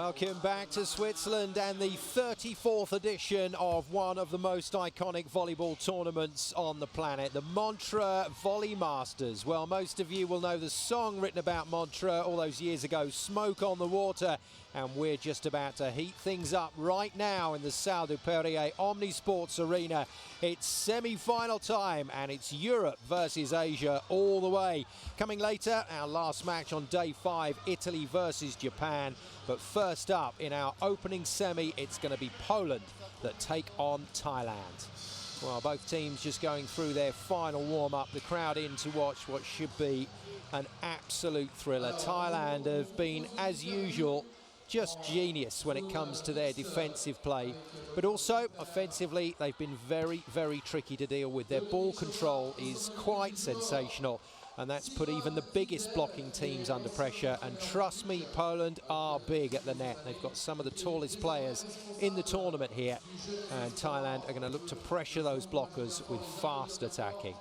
Welcome back to Switzerland and the 34th edition of one of the most iconic volleyball tournaments on the planet, the Montreux Volley Masters. Well, most of you will know the song written about Montreux all those years ago, Smoke on the Water, and we're just about to heat things up right now in the Salle du Perrier Omnisports Arena. It's semi-final time and it's Europe versus Asia all the way. Coming later, our last match on day 5, Italy versus Japan. But first up, in our opening semi, it's going to be Poland that take on Thailand. Well, both teams just going through their final warm-up. The crowd in to watch what should be an absolute thriller. Thailand have been, as usual, just genius when it comes to their defensive play. But also, offensively, they've been very, very tricky to deal with. Their ball control is quite sensational, and that's put even the biggest blocking teams under pressure. And trust me, Poland are big at the net. They've got some of the tallest players in the tournament here, and Thailand are going to look to pressure those blockers with fast attacking.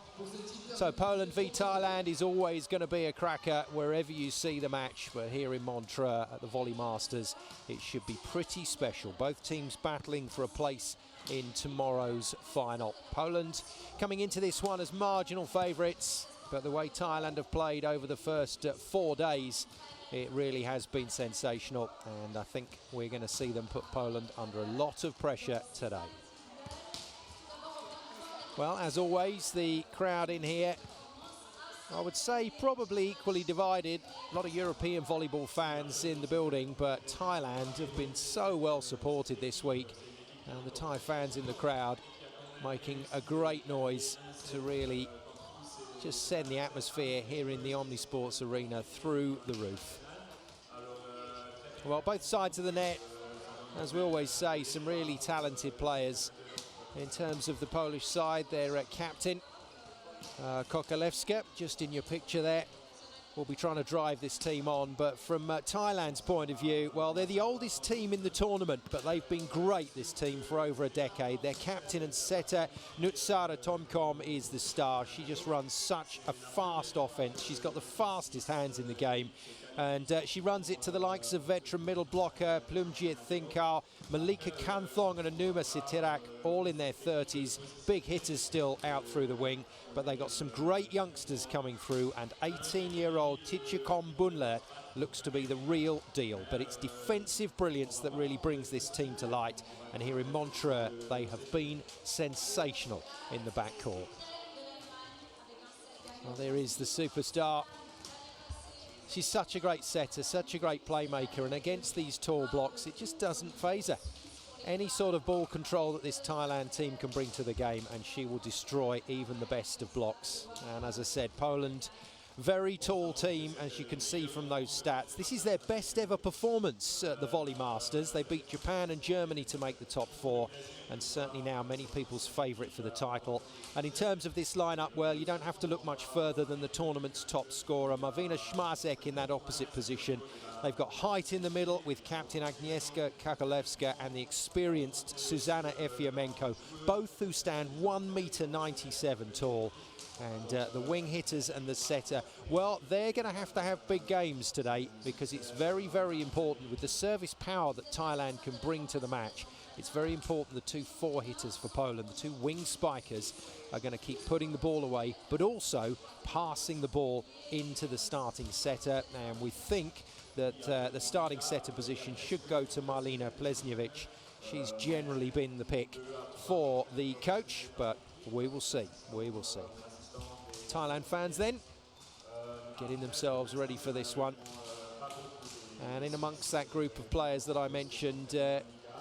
So Poland v Thailand is always going to be a cracker wherever you see the match, but here in Montreux at the Volley Masters, it should be pretty special. Both teams battling for a place in tomorrow's final. Poland coming into this one as marginal favourites, but the way Thailand have played over the first 4 days, it really has been sensational, and I think we're going to see them put Poland under a lot of pressure today. Well, as always, the crowd in here, I would say probably equally divided. A lot of European volleyball fans in the building, but Thailand have been so well supported this week, and the Thai fans in the crowd making a great noise to really just send the atmosphere here in the Omnisports Arena through the roof. Well, both sides of the net, as we always say, some really talented players. In terms of the Polish side, their captain, Kokalewska, just in your picture there, will be trying to drive this team on. But from Thailand's point of view, well, they're the oldest team in the tournament, but they've been great, this team, for over a decade. Their captain and setter, Nutsara Tomkom, is the star. She just runs such a fast offense. She's got the fastest hands in the game, and she runs it to the likes of veteran middle blocker Plumjit Thinkar, Malika Kanthong and Anuma Sitirak, all in their 30s. Big hitters still out through the wing, but they got some great youngsters coming through, and 18-year-old Tichakom Bunler looks to be the real deal. But it's defensive brilliance that really brings this team to light, and here in Montreux they have been sensational in the backcourt. Well, there is the superstar. She's such a great setter, such a great playmaker, and against these tall blocks it just doesn't faze her. Any sort of ball control that this Thailand team can bring to the game, and she will destroy even the best of blocks. And as I said, Poland, very tall team, as you can see from those stats. This is their best ever performance at the Volley Masters. They beat Japan and Germany to make the top 4, and certainly now many people's favourite for the title. And in terms of this lineup, well, you don't have to look much further than the tournament's top scorer, Marvina Schmarzek, in that opposite position. They've got height in the middle with captain Agnieszka Kokalewska and the experienced Susanna Efiemenko, both who stand 1.97 meters tall. And the wing hitters and the setter, well, they're going to have big games today, because it's very, very important with the service power that Thailand can bring to the match. It's very important the 2 4 hitters for Poland, the 2 wing spikers, are going to keep putting the ball away, but also passing the ball into the starting setter. And we think that the starting setter position should go to Marlena Plesniewicz. She's generally been the pick for the coach, but we will see. We will see. Thailand fans then getting themselves ready for this one, and in amongst that group of players that I mentioned,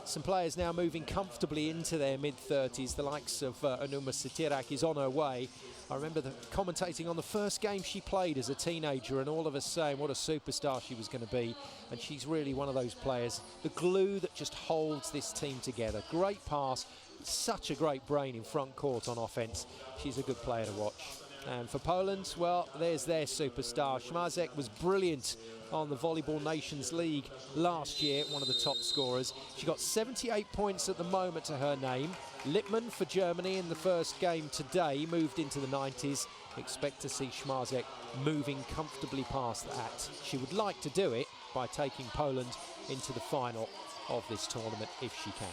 some players now moving comfortably into their mid-30s. The likes of Anuma Sitirak is on her way. I remember commentating on the first game she played as a teenager, and all of us saying what a superstar she was going to be, and she's really one of those players, the glue that just holds this team together. Great pass, such a great brain in front court on offense. She's a good player to watch. And for Poland, well, there's their superstar. Schmarzek was brilliant on the Volleyball Nations League last year, one of the top scorers. She got 78 points at the moment to her name. Lippmann for Germany in the first game today moved into the 90s. Expect to see Schmarzek moving comfortably past that. She would like to do it by taking Poland into the final of this tournament if she can.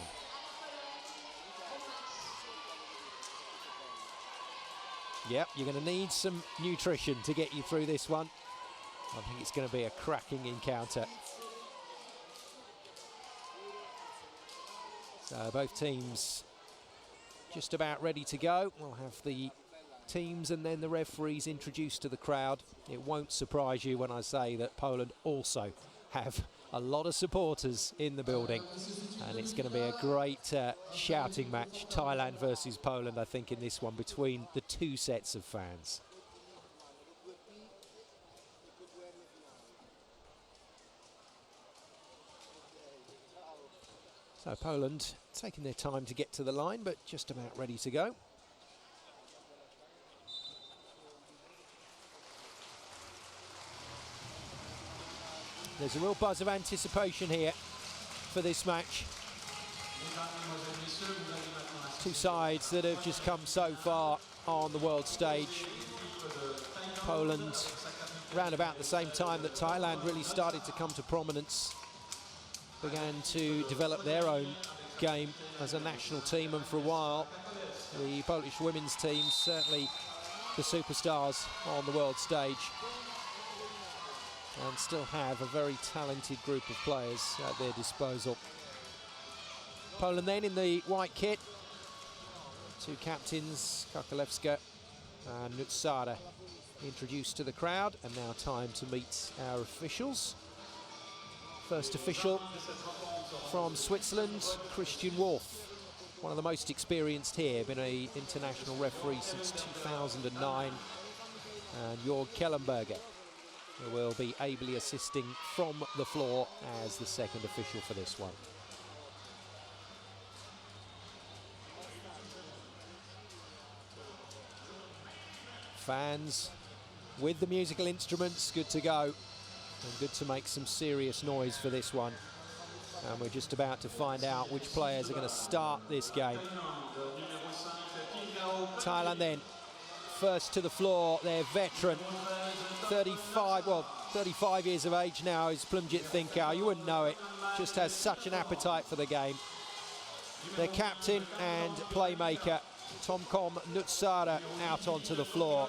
Yep, you're going to need some nutrition to get you through this one. I think it's going to be a cracking encounter. So both teams just about ready to go. We'll have the teams and then the referees introduced to the crowd. It won't surprise you when I say that Poland also have a lot of supporters in the building, and it's going to be a great shouting match, Thailand versus Poland, I think, in this one, between the two sets of fans. So Poland taking their time to get to the line, but just about ready to go. There's a real buzz of anticipation here for this match. Two sides that have just come so far on the world stage. Poland, around about the same time that Thailand really started to come to prominence, began to develop their own game as a national team, and for a while the Polish women's team, certainly the superstars on the world stage, and still have a very talented group of players at their disposal. Poland then in the white kit, two captains, Kakalewska and Nutsara, introduced to the crowd, and now time to meet our officials. First official from Switzerland, Christian Wolf, one of the most experienced here, been an international referee since 2009, and Jörg Kellenberger, who will be ably assisting from the floor as the second official for this one. Fans with the musical instruments, good to go, and good to make some serious noise for this one. And we're just about to find out which players are going to start this game. Thailand then, first to the floor, their veteran, 35 years of age now, is Plumjit Thinkau. You wouldn't know it, just has such an appetite for the game. Their captain and playmaker, Tomkom Nutsara, out onto the floor.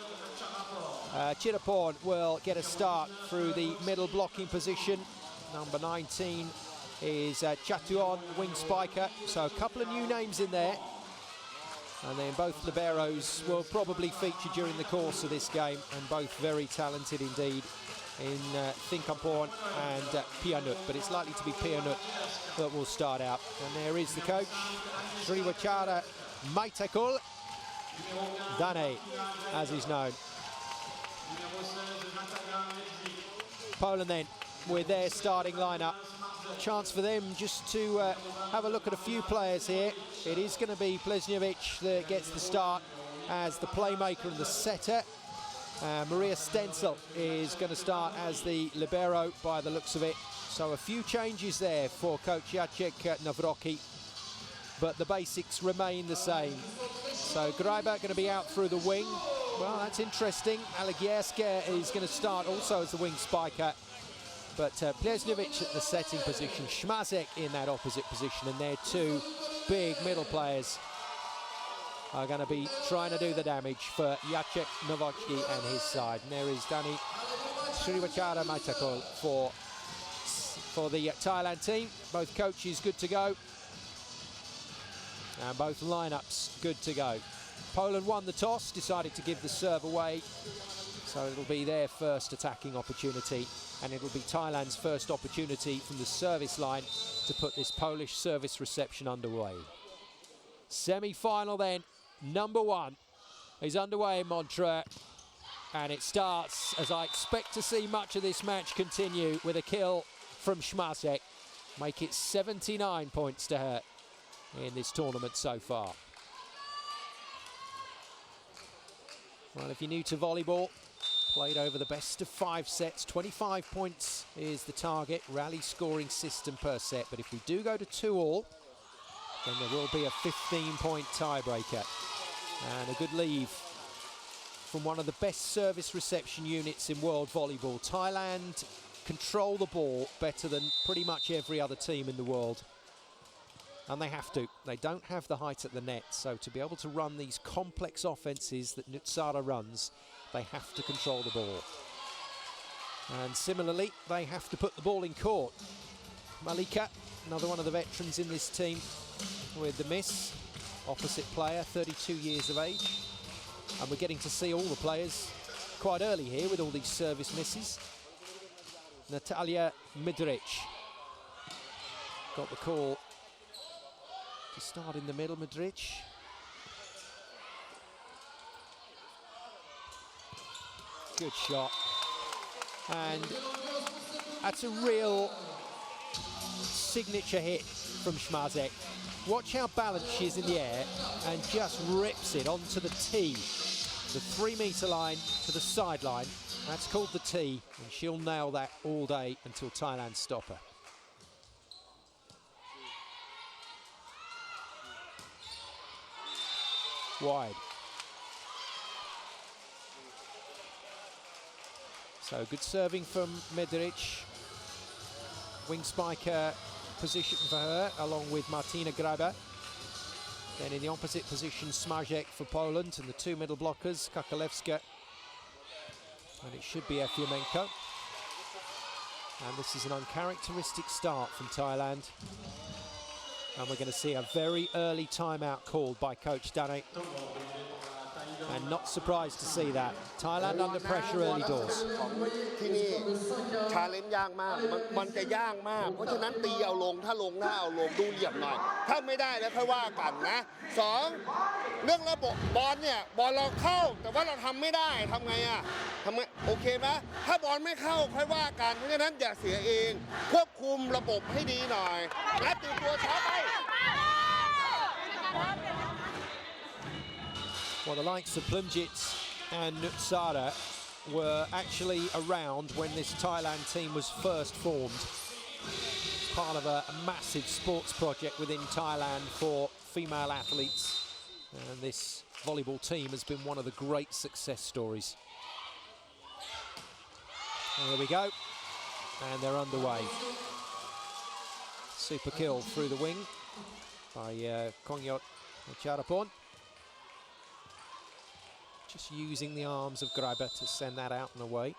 Chiraporn will get a start through the middle blocking position. Number 19 is Chatuon, wing spiker, so a couple of new names in there. And then both liberos will probably feature during the course of this game, and both very talented indeed in Thinkamporn and Pianut, but it's likely to be Pianut that will start out. And there is the coach, Sriwachara Maitakul, Dane, as he's known. Poland then, with their starting lineup. Chance for them just to have a look at a few players here. It is going to be Plesnjevic that gets the start as the playmaker and the setter. Maria Stenzel is going to start as the libero by the looks of it. So a few changes there for coach Jacek Nawrocki, but the basics remain the same. So Greiber going to be out through the wing. Well, that's interesting. Alegierska is going to start also as the wing spiker, but Plesnjevic at the setting position, Schmazek in that opposite position, and their two big middle players are going to be trying to do the damage for Jacek Nawrocki and his side. And there is Dani Sriwachara Maitakul for the Thailand team. Both coaches good to go, and both lineups good to go. Poland won the toss, decided to give the serve away, so it'll be their first attacking opportunity, and it'll be Thailand's first opportunity from the service line to put this Polish service reception underway. Semi-final then, number one, is underway in Montreux, and it starts, as I expect to see much of this match continue, with a kill from Schmazek. Make it 79 points to her in this tournament so far. Well, if you're new to volleyball, played over the best of 5 sets, 25 points is the target, rally scoring system per set. But if we do go to 2-all, then there will be a 15-point tiebreaker. And a good leave from one of the best service reception units in world volleyball. Thailand control the ball better than pretty much every other team in the world. And they have to. They don't have the height at the net, so to be able to run these complex offenses that Nutsara runs, they have to control the ball. And similarly, they have to put the ball in court. Malika, another one of the veterans in this team, with the miss. Opposite player, 32 years of age. And we're getting to see all the players quite early here with all these service misses. Natalia Midric got the call to start in the middle. Midric. Good shot. And that's a real signature hit from Schmazek. Watch how balanced she is in the air and just rips it onto the tee. The 3-meter line to the sideline. That's called the tee, and she'll nail that all day until Thailand stop her. Wide. So good serving from Mederic. Wing spiker position for her, along with Martina Graber. Then in the opposite position, Smarzek for Poland, and the two middle blockers, Kakalevska, and it should be Efyumenko. And this is an uncharacteristic start from Thailand. And we're going to see a very early timeout called by Coach Dane. And not surprised to see that. Thailand under pressure early doors. ที่นี่ชาเลนจ์ยากมากมันจะยากมากเพราะฉะนั้นตีเอาลงถ้าลงหน้าเอาลงดูเหลี่ยมหน่อยถ้าไม่ได้แล้วค่อยว่ากันนะสองเรื่องระบบบอลเนี่ยบอลเราเข้าแต่ว่าเราทำไม่ได้ทำไงอ่ะทำไงโอเคไหมถ้าบอลไม่เข้าค่อยว่ากันเพราะฉะนั้นอย่าเสียเองควบคุมระบบให้ดีหน่อยนะตื่นตัวช้าไป Well, the likes of Plumjit and Nutsara were actually around when this Thailand team was first formed. It's part of a massive sports project within Thailand for female athletes. And this volleyball team has been one of the great success stories. And there we go. And they're underway. Super kill through the wing by Kongyot Charapon. Just using the arms of Graber to send that out and away.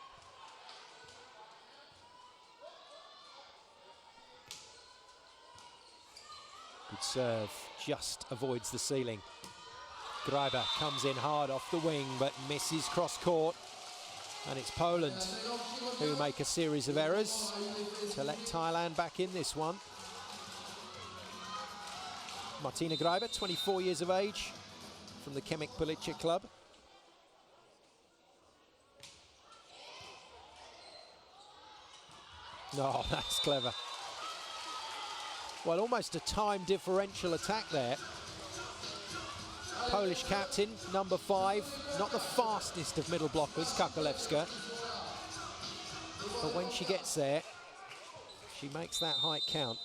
Good serve, just avoids the ceiling. Graber comes in hard off the wing, but misses cross court. And it's Poland who make a series of errors to let Thailand back in this one. Martina Graber, 24 years of age, from the Kemik Police Club. Oh, that's clever. Well, almost a time differential attack there. Polish captain, number 5, not the fastest of middle blockers, Kakalevska. But when she gets there, she makes that height count.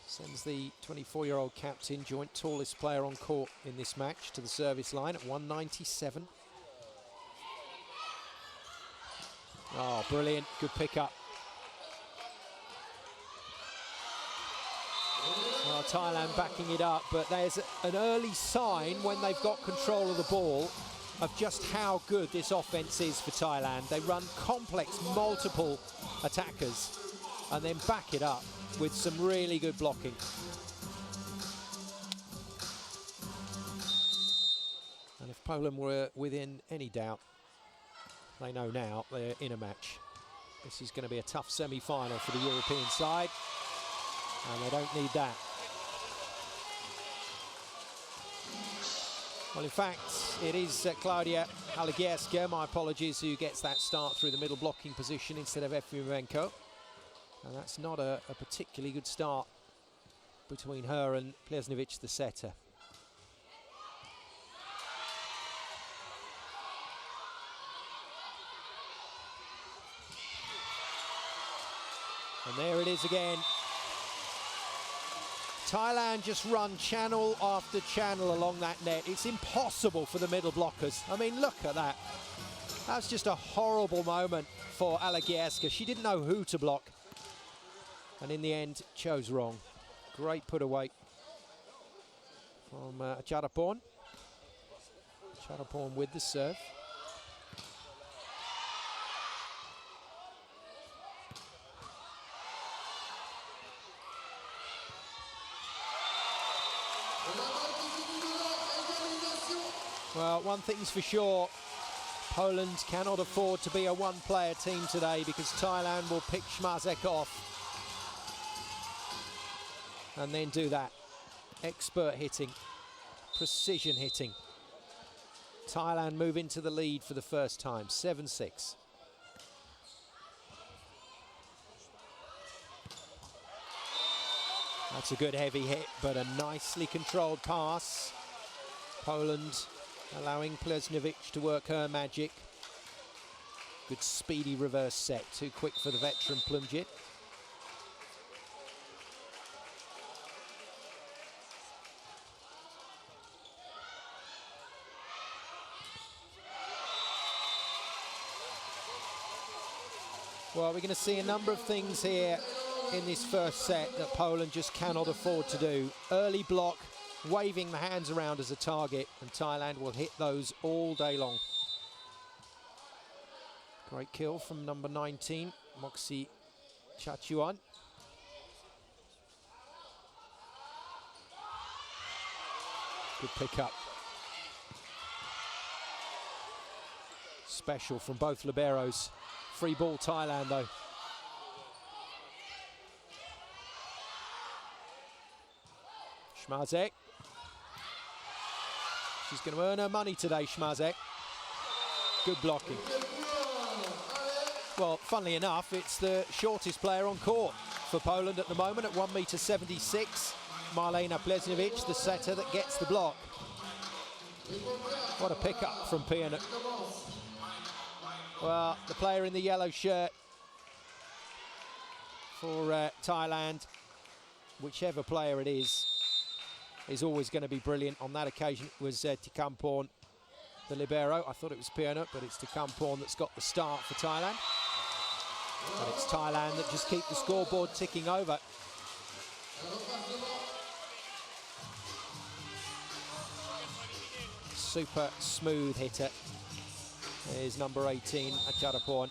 Sends the 24-year-old captain, joint tallest player on court in this match, to the service line at 197. Oh, brilliant, good pick-up. Well, Thailand backing it up, but there's an early sign when they've got control of the ball of just how good this offense is for Thailand. They run complex, multiple attackers and then back it up with some really good blocking. And if Poland were within any doubt, they know now they're in a match. This is going to be a tough semi-final for the European side, and they don't need that. Well, in fact, it is Klaudia Haligierska, my apologies, who gets that start through the middle blocking position instead of Efyumenko. And that's not a particularly good start between her and Plesnevich, the setter. And there it is again. Thailand just run channel after channel along that net. It's impossible for the middle blockers. I mean, look at that. That's just a horrible moment for Alagierska. She didn't know who to block. And in the end, chose wrong. Great put away from Charaporn. Charaporn with the serve. Well, one thing's for sure, Poland cannot afford to be a one-player team today because Thailand will pick Śmazek off and then do that. Expert hitting, precision hitting. Thailand move into the lead for the first time, 7-6. That's a good heavy hit, but a nicely controlled pass. Poland allowing Plesnjevic to work her magic. Good speedy reverse set, too quick for the veteran Plumjit. Well, we're going to see a number of things here in this first set that Poland just cannot afford to do. Early block, waving the hands around as a target, and Thailand will hit those all day long. Great kill from number 19, Moxie Chachuan. Good pick up. Special from both liberos. Free ball Thailand though. Śmazek. She's going to earn her money today, Śmazek. Good blocking. Well, funnily enough, it's the shortest player on court for Poland at the moment at 1.76 meters. Marlena Plesnjevic, the setter that gets the block. What a pick-up from Pianut. Well, the player in the yellow shirt for Thailand, whichever player it is always going to be brilliant. On that occasion, it was Tikamporn, the libero. I thought it was Pianut, but it's Tikamporn that's got the start for Thailand. But it's Thailand that just keep the scoreboard ticking over. Super smooth hitter is number 18, Charaporn.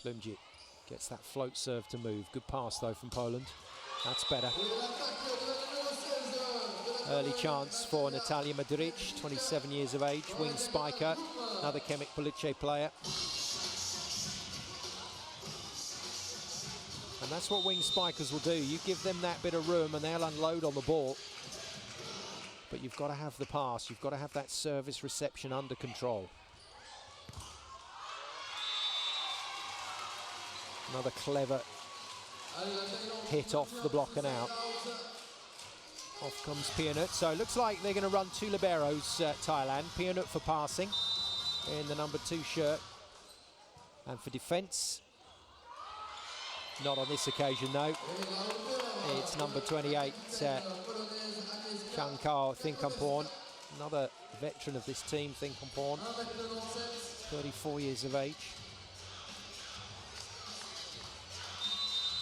Plumjit gets that float serve to move. Good pass though from Poland. That's better. Early chance for Natalia Madric, 27 years of age, wing spiker, another Kemik Police player. And that's what wing spikers will do. You give them that bit of room and they'll unload on the ball. But you've got to have the pass. You've got to have that service reception under control. Another clever hit off the block and out. Off comes Pianut. So it looks like they're going to run two liberos, Thailand. Pianut for passing in the number 2 shirt. And for defence, not on this occasion though. It's number 28, Chankao Thinkamporn, another veteran of this team, Thinkamporn, 34 years of age.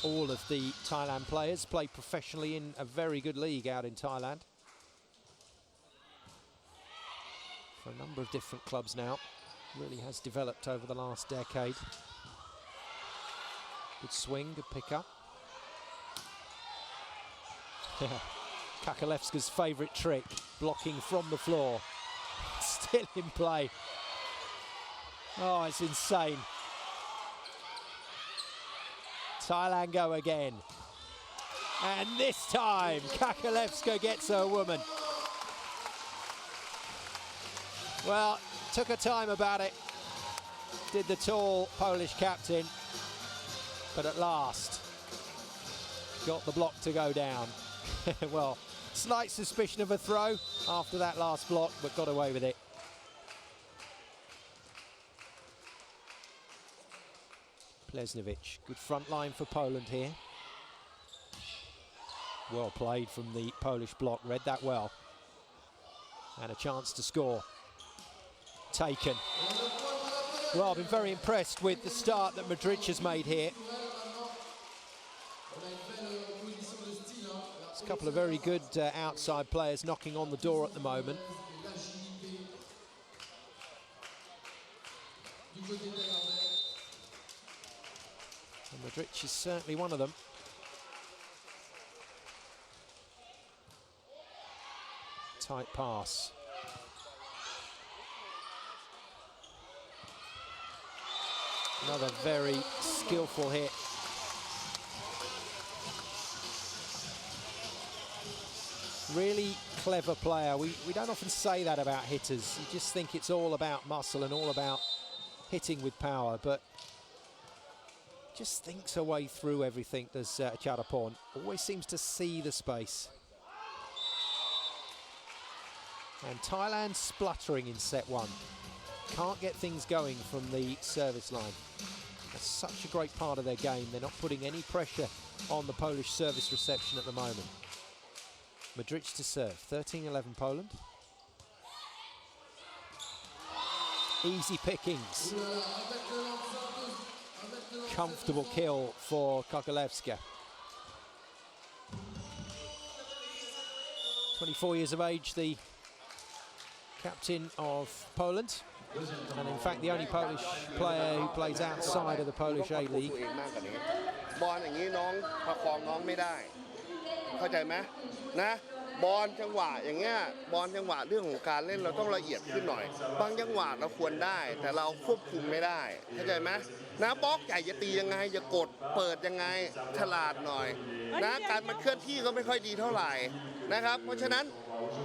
All of the Thailand players play professionally in a very good league out in Thailand. For a number of different clubs now. Really has developed over the last decade. Good swing, good pick up. Kakalevska's favourite trick, blocking from the floor. Still in play. Oh, it's insane. Thailand go again. And this time, Kakalevska gets her woman. Well, took her time about it. Did the tall Polish captain. But at last, got the block to go down. Well, slight suspicion of a throw after that last block, but got away with it. Plesnjevic, good front line for Poland here. Well played from the Polish block, read that well. And a chance to score. Taken. Well, I've been very impressed with the start that Modric has made here. There's a couple of very good outside players knocking on the door at the moment. And Modric is certainly one of them. Tight pass. Another very skillful hit. Really clever player. We don't often say that about hitters. You just think it's all about muscle and all about hitting with power, but just thinks a way through everything, does Acharapon. Always seems to see the space. And Thailand spluttering in set one. Can't get things going from the service line. That's such a great part of their game. They're not putting any pressure on the Polish service reception at the moment. Modric to serve, 13-11 Poland. Easy pickings. Comfortable kill for Kokolewska. 24 years of age, the captain of Poland, and in fact the only Polish player who plays outside of the Polish A-League. บอลอย่างนี้น้องประคองน้องไม่ได้เข้าใจไหมนะบอลจังหวะอย่างเงี้ยบอลจังหวะเรื่องของการเล่นเราต้องละเอียดขึ้นหน่อยบางจังหวะเราควรได้แต่เราควบคุมไม่ได้เข้าใจไหมนะบล็อกใหญ่จะตียังไงจะกดเปิดยังไงฉลาดหน่อยนะการมันเคลื่อนที่ก็ไม่ค่อยดีเท่าไหร่นะครับเพราะฉะนั้น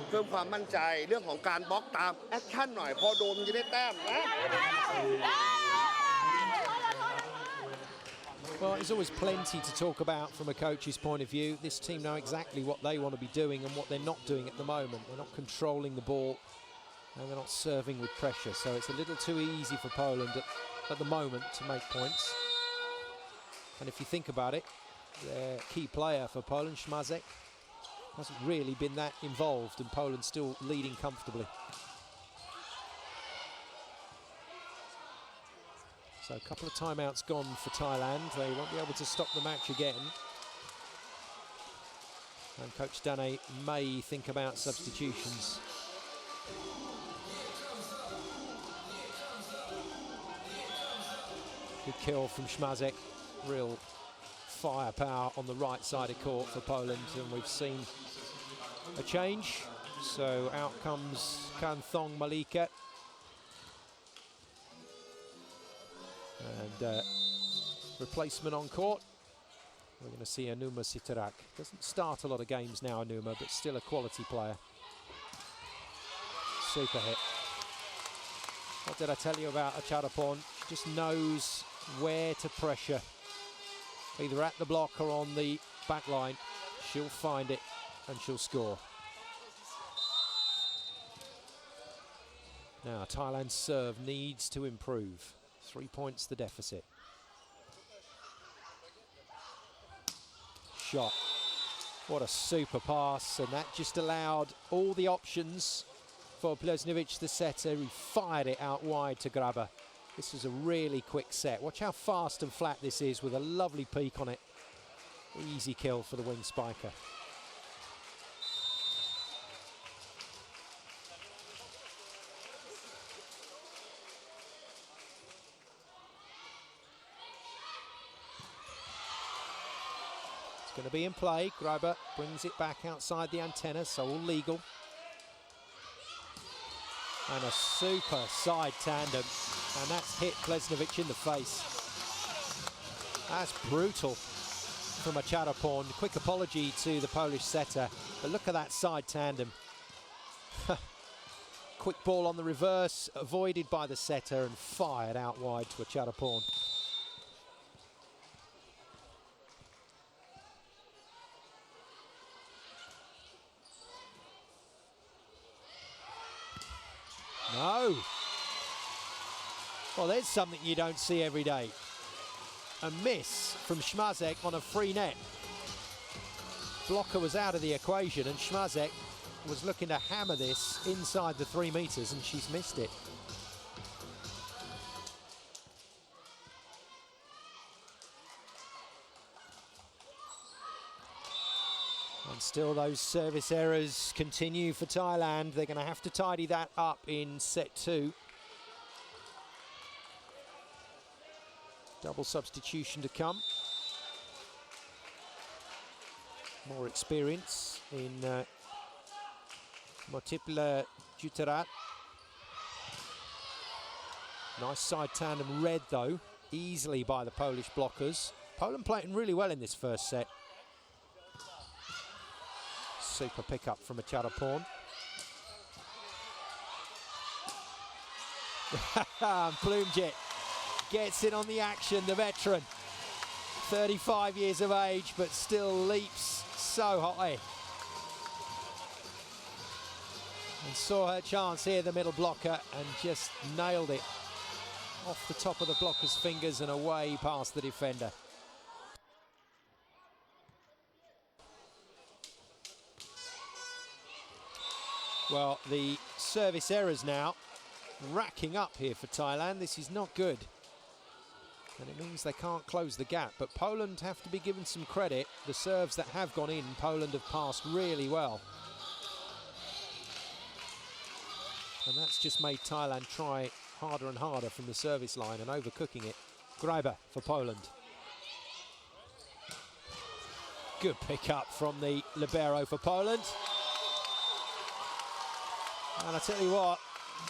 เพิ่มความมั่นใจเรื่องของการบล็อกตามแอคชั่นหน่อยพอโดนจะได้แต้มนะ Well, there's always plenty to talk about from a coach's point of view. This team know exactly what they want to be doing and what they're not doing at the moment. They're not controlling the ball and they're not serving with pressure. So it's a little too easy for Poland at the moment to make points. And if you think about it, their key player for Poland, Śmazek, hasn't really been that involved, and Poland still leading comfortably. So a couple of timeouts gone for Thailand. They won't be able to stop the match again. And Coach Dane may think about substitutions. Good kill from Śmazek. Real firepower on the right side of court for Poland, and we've seen a change. So out comes Kanthong Malika. And replacement on court. We're going to see Anuma Sitarak. Doesn't start a lot of games now, Anuma, but still a quality player. Super hit. What did I tell you about Acharapon? She just knows where to pressure. Either at the block or on the back line. She'll find it and she'll score. Now, Thailand's serve needs to improve. 3 points the deficit. Shot. What a super pass, and that just allowed all the options for Plesnevich, the setter, who fired it out wide to Graba. This was a really quick set. Watch how fast and flat this is with a lovely peak on it. Easy kill for the wing spiker. It's going to be in play. Graba brings it back outside the antenna, so all legal. And a super side tandem, and that's hit Plesnevich in the face. That's brutal from Acharapon. Quick apology to the Polish setter, but look at that side tandem. Quick ball on the reverse, avoided by the setter and fired out wide to Acharapon. No. Well, there's something you don't see every day. A miss from Śmazek on a free net. blocker was out of the equation, and Schmazek was looking to hammer this inside the 3 meters, and she's missed it. And still those service errors continue for Thailand. They're going to have to tidy that up in set 2. Double substitution to come. More experience in Multiple Juterat. Nice side tandem read though, easily by the Polish blockers. Poland playing really well in this first set. Super pickup from a Charapon. Plumjet gets in on the action, the veteran. 35 years of age, but still leaps so high. And saw her chance here, the middle blocker, and just nailed it. Off the top of the blocker's fingers and away past the defender. Well, the service errors now racking up here for Thailand. This is not good. And it means they can't close the gap. But Poland have to be given some credit. The serves that have gone in, Poland have passed really well. And that's just made Thailand try harder and harder from the service line and overcooking it. Greiber for Poland. Good pick-up from the libero for Poland. And I tell you what,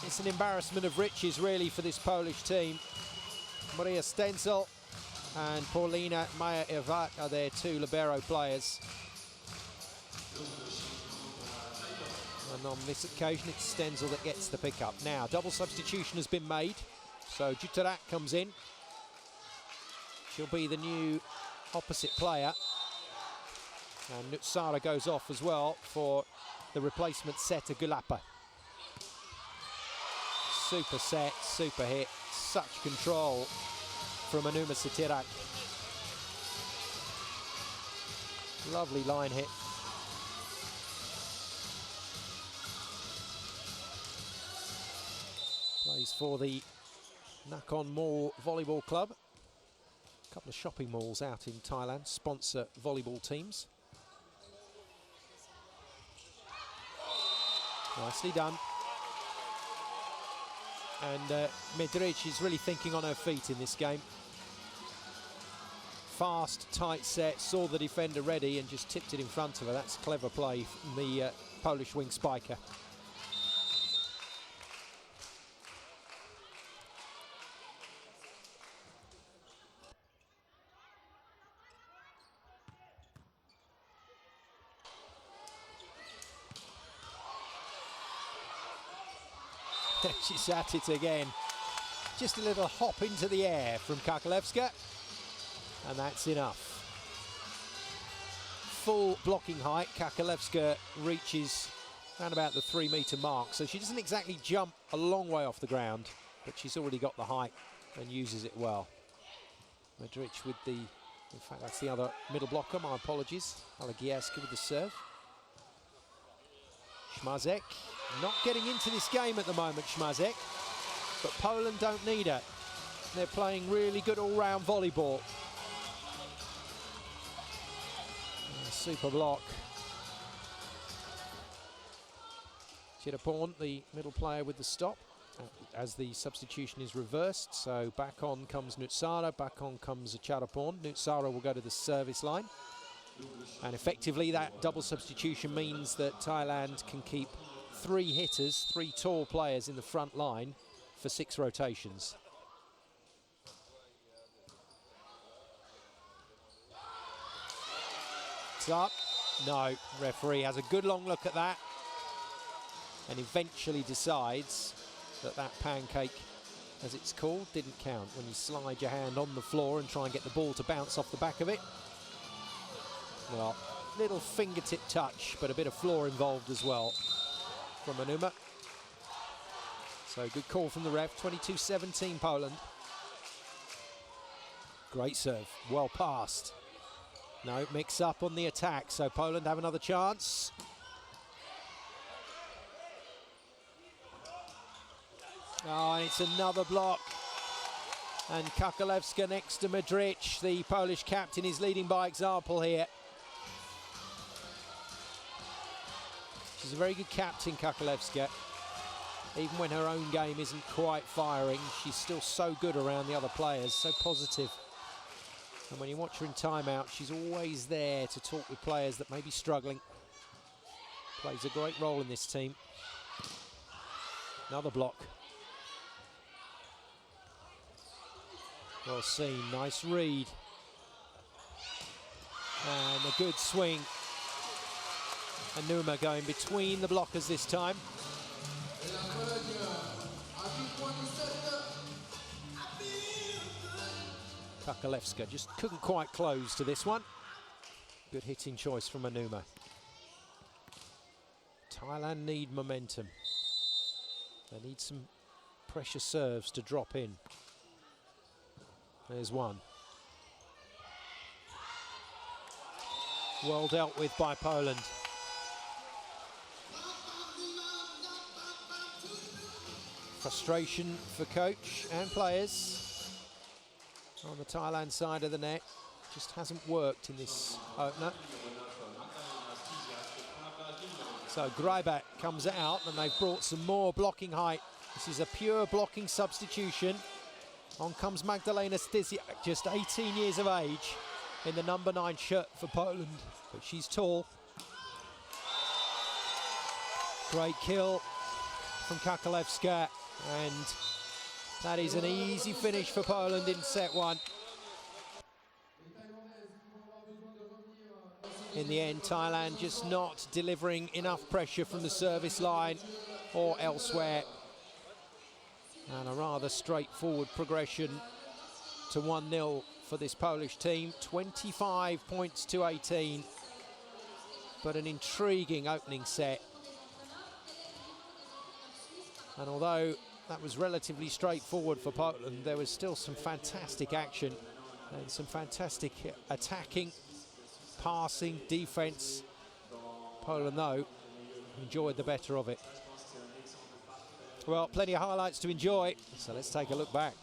it's an embarrassment of riches really for this Polish team. Maria Stenzel and Paulina Maja-Evat are their 2 libero players. And on this occasion, it's Stenzel that gets the pickup. Now, double substitution has been made. So Juterat comes in. She'll be the new opposite player. And Nutsara goes off as well for the replacement setter Gulapa. Super set, super hit, such control from Anuma Satirak. Lovely line hit. Plays for the Nakhon Mall Volleyball Club. A couple of shopping malls out in Thailand sponsor volleyball teams. Nicely done. And Medric is really thinking on her feet in this game. Fast, tight set, saw the defender ready and just tipped it in front of her. That's clever play from the Polish wing spiker. She's at it again. Just a little hop into the air from Kakalevska, and that's enough. Full blocking height, Kakalevska reaches around about the 3 meter mark, so she doesn't exactly jump a long way off the ground, but she's already got the height and uses it well. Medric with the, in fact that's the other middle blocker, my apologies. Alagierska with the serve. Schmazek not getting into this game at the moment, Schmazek, but Poland don't need her. They're playing really good all-round volleyball. Super block. Chirapon, the middle player with the stop, as the substitution is reversed. So back on comes Nutsara, back on comes Charapon. Nutsara will go to the service line. And effectively that double substitution means that Thailand can keep 3 hitters, 3 tall players in the front line for 6 rotations. It's up. No, referee has a good long look at that and eventually decides that that pancake, as it's called, didn't count when you slide your hand on the floor and try and get the ball to bounce off the back of it. Well, little fingertip touch, but a bit of floor involved as well from Anuma. So good call from the ref. 22-17 Poland. Great serve, well passed. No mix up on the attack, so Poland have another chance. Oh, and it's another block. And Kakalewska next to Modric, the Polish captain, is leading by example here. She's a very good captain, Kakalewska. Even when her own game isn't quite firing, she's still so good around the other players, so positive. And when you watch her in timeout, she's always there to talk with players that may be struggling. Plays a great role in this team. Another block. Well seen, nice read. And a good swing. Anuma going between the blockers this time. Kakalewska just couldn't quite close to this one. Good hitting choice from Anuma. Thailand need momentum. They need some pressure serves to drop in. There's one. Well dealt with by Poland. Frustration for coach and players on the Thailand side of the net. Just hasn't worked in this opener. So Greibat comes out and they've brought some more blocking height. This is a pure blocking substitution. On comes Magdalena Stysiak, just 18 years of age, in the number 9 shirt for Poland, but she's tall. Great kill from Kakalewska, and that is an easy finish for Poland in set 1. In the end, Thailand just not delivering enough pressure from the service line or elsewhere. And a rather straightforward progression to 1-0 for this Polish team. 25 points to 18. But an intriguing opening set. And although that was relatively straightforward for Poland, there was still some fantastic action and some fantastic attacking, passing, defence. Poland, though, enjoyed the better of it. Well, plenty of highlights to enjoy, so let's take a look back.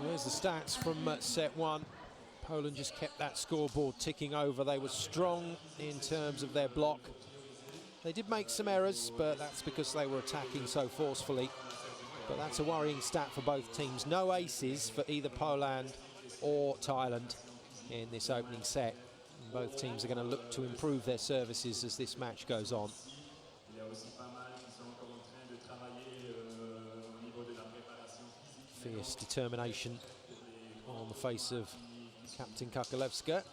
There's the stats from set 1. Poland just kept that scoreboard ticking over. They were strong in terms of their block. They did make some errors, but that's because they were attacking so forcefully. But that's a worrying stat for both teams. No aces for either Poland or Thailand in this opening set. And both teams are going to look to improve their services as this match goes on. Fierce determination on the face of Captain Kakalewska.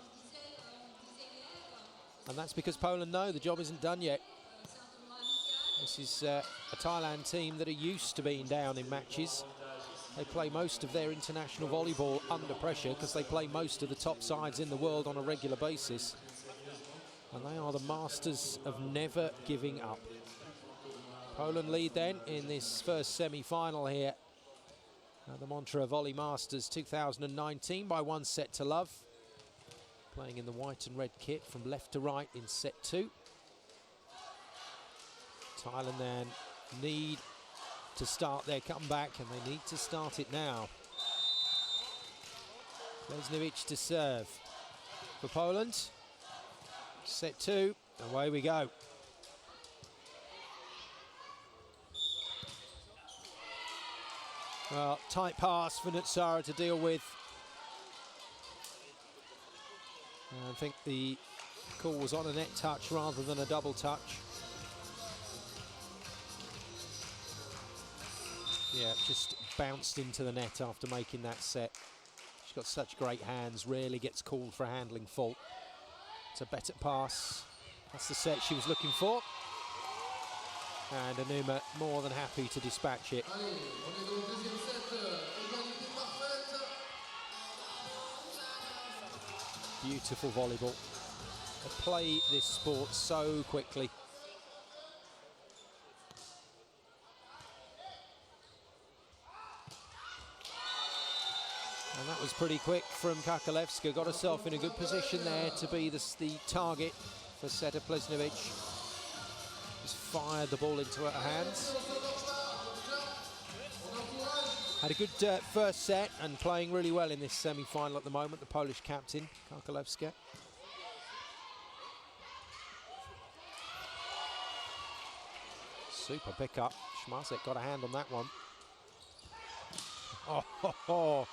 And that's because Poland know the job isn't done yet. This is a Thailand team that are used to being down in matches. They play most of their international volleyball under pressure because they play most of the top sides in the world on a regular basis. And they are the masters of never giving up. Poland lead then in this first semi-final here. The Montreux Volley Masters 2019 by 1-0. Playing in the white and red kit from left to right in set 2. Thailand then need to start their comeback, and they need to start it now. Lesnovic to serve for Poland. Set 2, away we go. Well, tight pass for Nutsara to deal with. I think the call was on a net touch rather than a double touch. Yeah, just bounced into the net after making that set. She's got such great hands, rarely gets called for a handling fault. It's a better pass. That's the set she was looking for. And Anuma more than happy to dispatch it. Beautiful volleyball. They play this sport so quickly. And that was pretty quick from Kakalevska. Got herself in a good position there to be the target for Seta Plesnovic. Just fired the ball into her hands. Had a good first set and playing really well in this semi-final at the moment, the Polish captain, Kakalevska. Super pickup. Schmarzek got a hand on that one. Oh.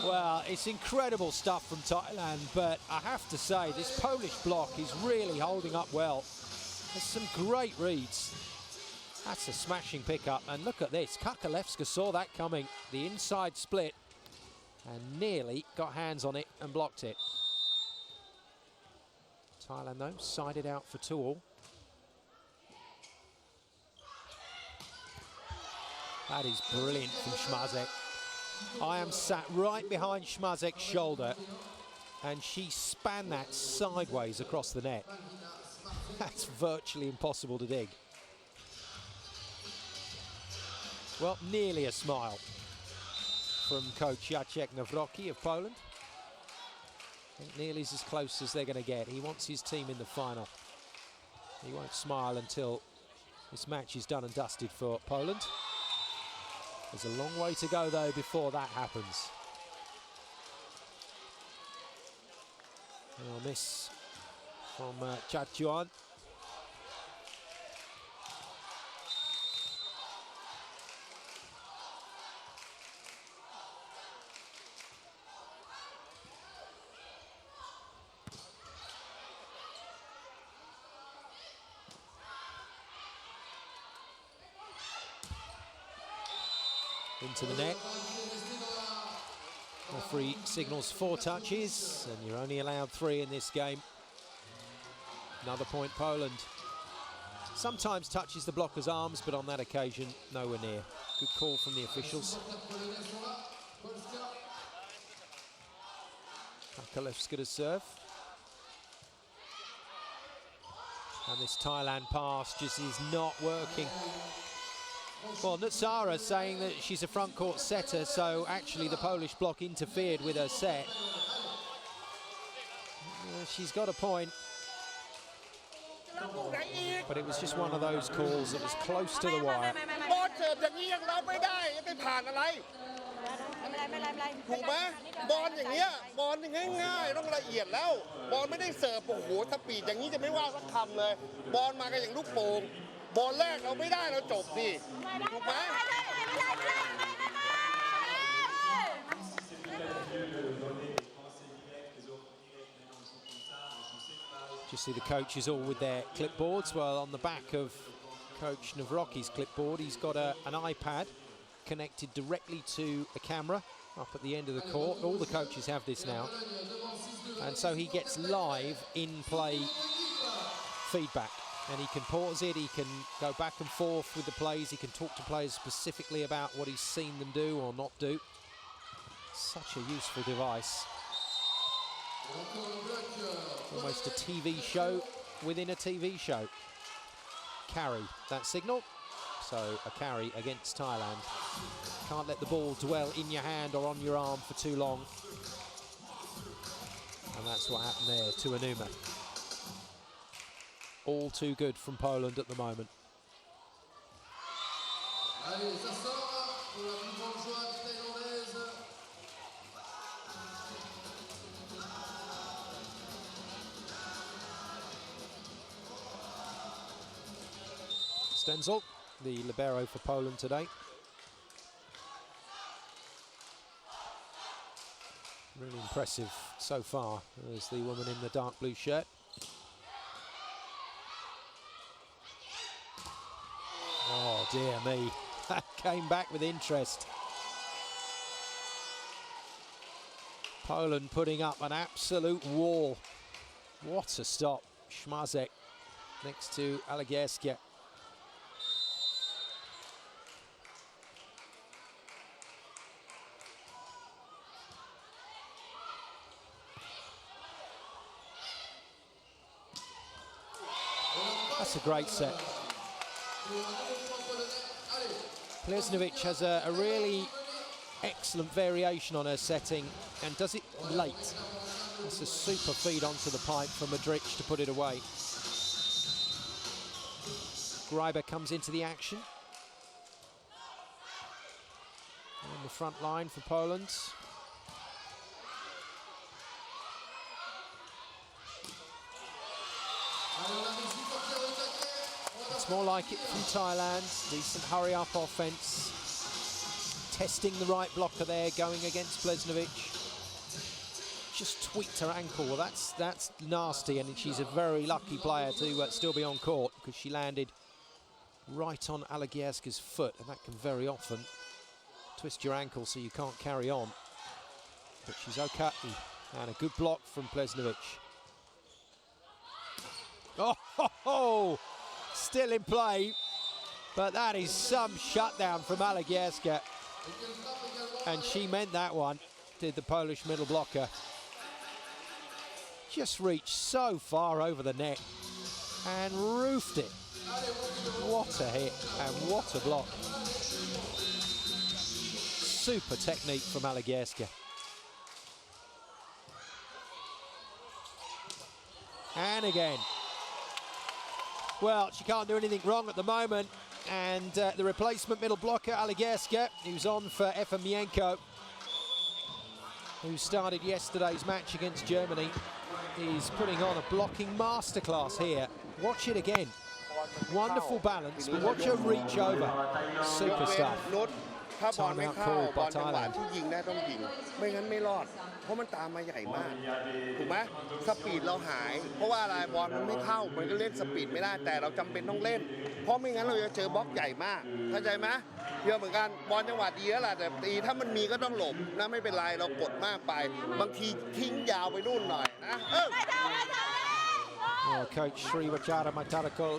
Well, it's incredible stuff from Thailand, but I have to say, this Polish block is really holding up well. There's some great reads. That's a smashing pickup, and look at this. Kakalevska saw that coming, the inside split, and nearly got hands on it and blocked it. Thailand, though, sided out for 2-all. That is brilliant from Schmarzek. I am sat right behind Schmarzek's shoulder, and she span that sideways across the net. That's virtually impossible to dig. Well, nearly a smile from coach Jacek Nawrocki of Poland. I think nearly is as close as they're going to get. He wants his team in the final. He won't smile until this match is done and dusted for Poland. There's a long way to go, though, before that happens. A miss from Chatjuan. Into the net. Referee signals 4 touches, and you're only allowed 3 in this game. Another point, Poland. Sometimes touches the blocker's arms, but on that occasion, nowhere near. Good call from the officials. Kakalevska to serve. And this Thailand pass just is not working. Well, Nutsara saying that she's a front court setter, so actually the Polish block interfered with her set. She's got a point. But it was just one of those calls that was close to the wire. ถูกไหมบอลอย่างเงี้ยบอลง่ายๆต้องละเอียดแล้วบอลไม่ได้เสิร์ฟโอ้โหสปีดอย่างนี้จะไม่ว่าสักคำเลยบอลมากันอย่างลูกโป่งบอลแรกเราไม่ได้เราจบดิถูกไหม You see the coaches all with their clipboards. Well, on the back of Coach Nawrocki's clipboard, he's got an iPad connected directly to a camera up at the end of the court. All the coaches have this now. And so he gets live in-play feedback. And he can pause it, he can go back and forth with the plays, he can talk to players specifically about what he's seen them do or not do. Such a useful device. Almost a TV show within a TV show. Carry that signal. So a carry against Thailand. Can't let the ball dwell in your hand or on your arm for too long. And that's what happened there to Anuma. All too good from Poland at the moment. Stenzel, the libero for Poland today. Really impressive so far as the woman in the dark blue shirt. Oh dear me, that came back with interest. Poland putting up an absolute wall. What a stop. Schmazek next to Alagierska. That's a great set. Plesnovic has a really excellent variation on her setting and does it late. It's a super feed onto the pipe for Modric to put it away. Greiber comes into the action. On the front line for Poland. It's more like it from Thailand. Decent hurry-up offence. Testing the right blocker there, going against Plesnovic. Just tweaked her ankle. Well, that's nasty, and she's a very lucky player to still be on court because she landed right on Alagierska's foot, and that can very often twist your ankle so you can't carry on. But she's okay, and a good block from Plesnovic. Oh, ho, ho. Still in play, but that is some shutdown from Alagierska, and she meant that one, did the Polish middle blocker. Just reached so far over the net and roofed it. What a hit and what a block. Super technique from Alagierska. And again. Well, she can't do anything wrong at the moment. And the replacement middle blocker, Alagierska, who's on for Efemienko, who started yesterday's match against Germany, is putting on a blocking masterclass here. Watch it again. Wonderful balance, but watch her reach over. Super stuff. ถ้าบอลไม่เข้าบอลจังหวะที่ยิงได้ต้องยิงไม่งั้นไม่รอดเพราะมันตามมาใหญ่มากถูกไหมสปีดเราหายเพราะว่าอะไรบอลมันไม่เข้ามันก็เล่นสปีดไม่ได้แต่เราจำเป็นต้องเล่นเพราะไม่งั้นเราจะเจอบล็อกใหญ่มากเข้าใจไหมเยอะเหมือนกันบอลจังหวะดีแล้วล่ะแต่ตีถ้ามันมีก็ต้องหลบนะไม่เป็นไรเรากดมากไปบางทีทิ้งยาวไปนู่นหน่อยนะ Coach Sri Wachara Matarakul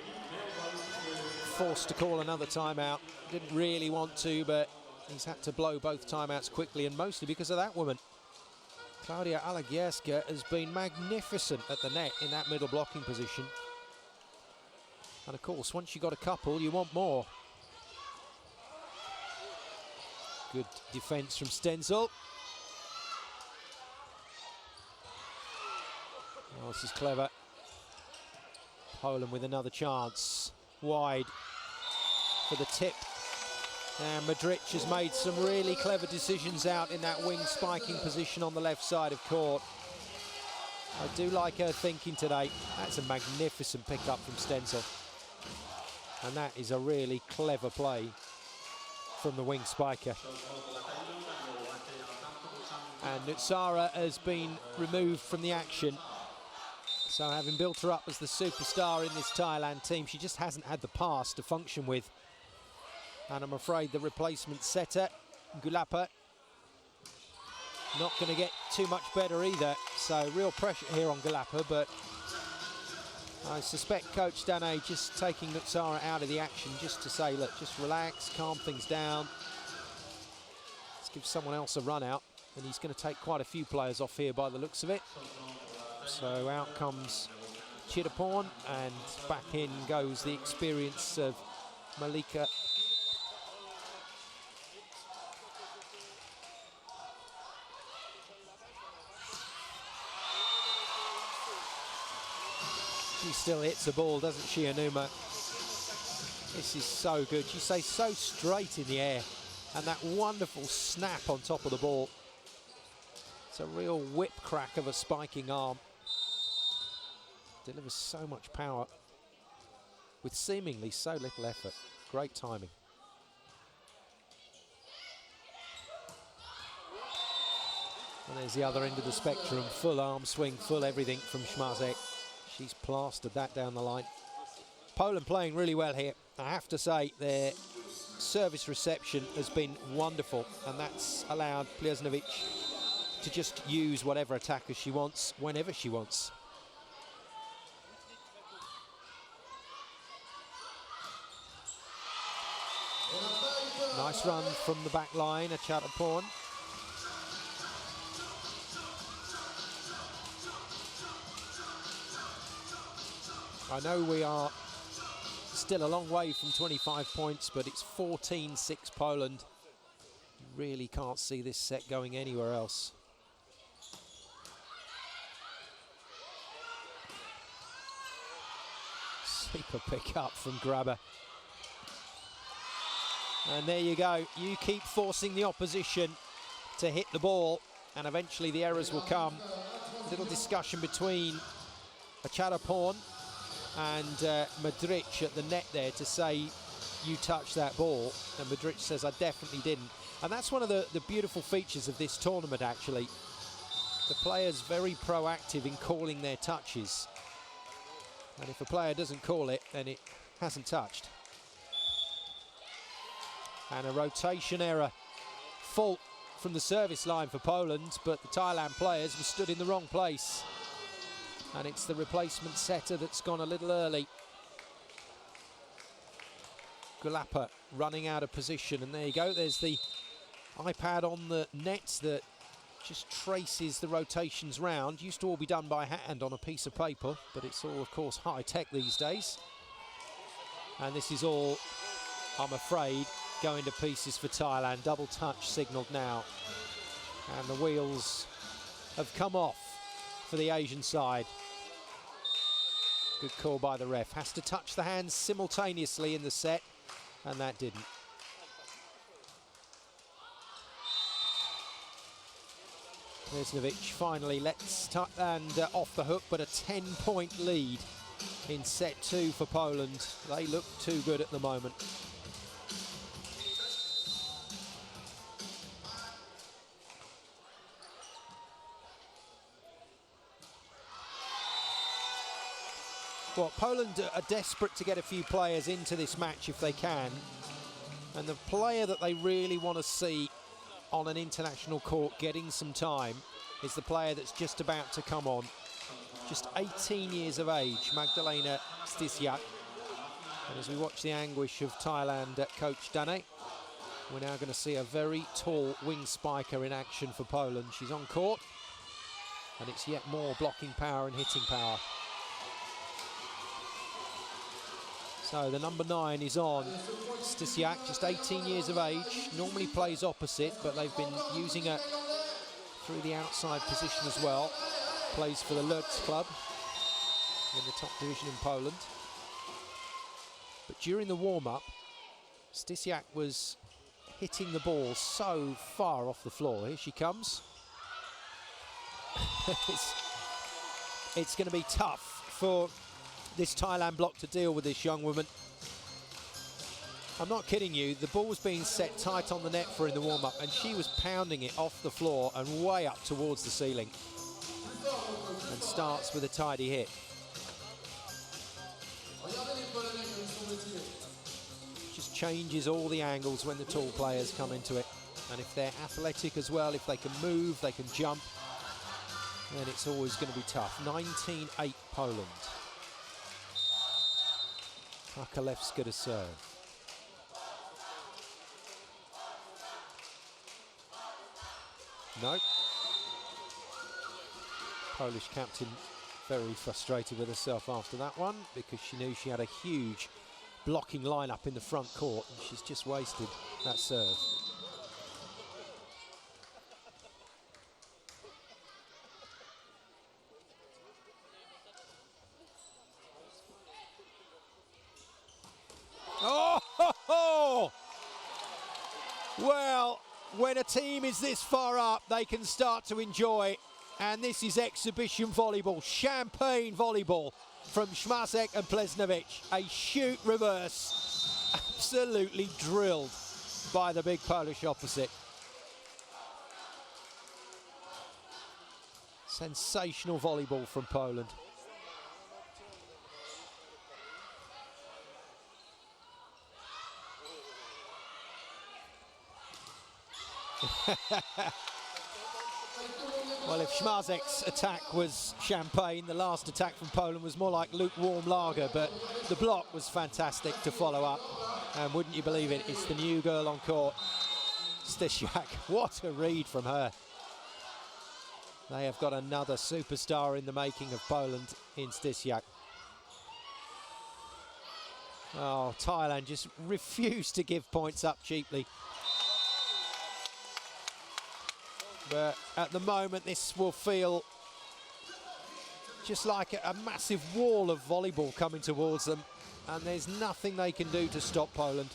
forced to call another timeout. Didn't really want to, but he's had to blow both timeouts quickly, and mostly because of that woman. Claudia Alagierska has been magnificent at the net in that middle blocking position. And of course, once you've got a couple, you want more. Good defence from Stenzel. Oh, this is clever. Poland with another chance. Wide for the tip. And Modric has made some really clever decisions out in that wing spiking position on the left side of court. I do like her thinking today. That's a magnificent pickup from Stenzel. And that is a really clever play from the wing spiker. And Nutsara has been removed from the action. So having built her up as the superstar in this Thailand team, she just hasn't had the pass to function with. And I'm afraid the replacement setter, Gulapa, not going to get too much better either. So real pressure here on Gulapa, but I suspect Coach Dane just taking Nutsara out of the action just to say, look, just relax, calm things down. Let's give someone else a run out. And he's going to take quite a few players off here by the looks of it. So out comes Chittaporn, and back in goes the experience of Malika She still hits the ball, doesn't she, Anuma? This is so good. She stays so straight in the air. And that wonderful snap on top of the ball. It's a real whip crack of a spiking arm. Delivers so much power with seemingly so little effort. Great timing. And there's the other end of the spectrum. Full arm swing, full everything from Śmazek. She's plastered that down the line. Poland playing really well here. I have to say their service reception has been wonderful, and that's allowed Pliesnovic to just use whatever attacker she wants, whenever she wants. Nice run from the back line, a Chatterporn. I know we are still a long way from 25 points, but it's 14-6 Poland. You really can't see this set going anywhere else. Super pick up from Grabber. And there you go. You keep forcing the opposition to hit the ball, and eventually the errors will come. A little discussion between a Chatterporn and Modric at the net there to say, you touched that ball, and Modric says, I definitely didn't. And that's one of the beautiful features of this tournament, actually. The players very proactive in calling their touches. And if a player doesn't call it, then it hasn't touched. And a rotation error. Fault from the service line for Poland, but the Thailand players were stood in the wrong place. And it's the replacement setter that's gone a little early. Gulapa running out of position, and there you go. There's the iPad on the net that just traces the rotations round. Used to all be done by hand on a piece of paper, but it's all, of course, high-tech these days. And this is all, I'm afraid, going to pieces for Thailand. Double touch signalled now. And the wheels have come off for the Asian side. Good call by the ref. Has to touch the hands simultaneously in the set, and that didn't. Pliesnovic finally lets Thailand off the hook, but a 10-point lead in set 2 for Poland. They look too good at the moment. Well, Poland are desperate to get a few players into this match if they can. And the player that they really want to see on an international court getting some time is the player that's just about to come on. Just 18 years of age, Magdalena Stysiak. And as we watch the anguish of Thailand coach Dane, we're now going to see a very tall wing spiker in action for Poland. She's on court, and it's yet more blocking power and hitting power. So the number 9 is on. Stysiak, just 18 years of age, normally plays opposite, but they've been using her through the outside position as well. Plays for the Lutz club in the top division in Poland. But during the warm-up, Stysiak was hitting the ball so far off the floor. Here she comes. It's going to be tough for this Thailand block to deal with this young woman. I'm not kidding you, the ball was being set tight on the net for in the warm-up, and she was pounding it off the floor and way up towards the ceiling. And starts with a tidy hit. Just changes all the angles when the tall players come into it. And if they're athletic as well, if they can move, they can jump, then it's always going to be tough. 19-8 Poland. Pakalewska to serve. No. Polish captain very frustrated with herself after that one because she knew she had a huge blocking lineup in the front court and she's just wasted that serve. when a team is this far up, they can start to enjoy. And this is exhibition volleyball, champagne volleyball from Schmazek and Plesnovic. A shoot reverse, absolutely drilled by the big Polish opposite. Sensational volleyball from Poland. Well, if Schmazek's attack was champagne, the last attack from Poland was more like lukewarm lager, but the block was fantastic to follow up. And wouldn't you believe it, it's the new girl on court, Stysiak. What a read from her. They have got another superstar in the making of Poland in Stysiak. Oh, Thailand just refused to give points up cheaply. But at the moment, this will feel just like a massive wall of volleyball coming towards them, and there's nothing they can do to stop Poland.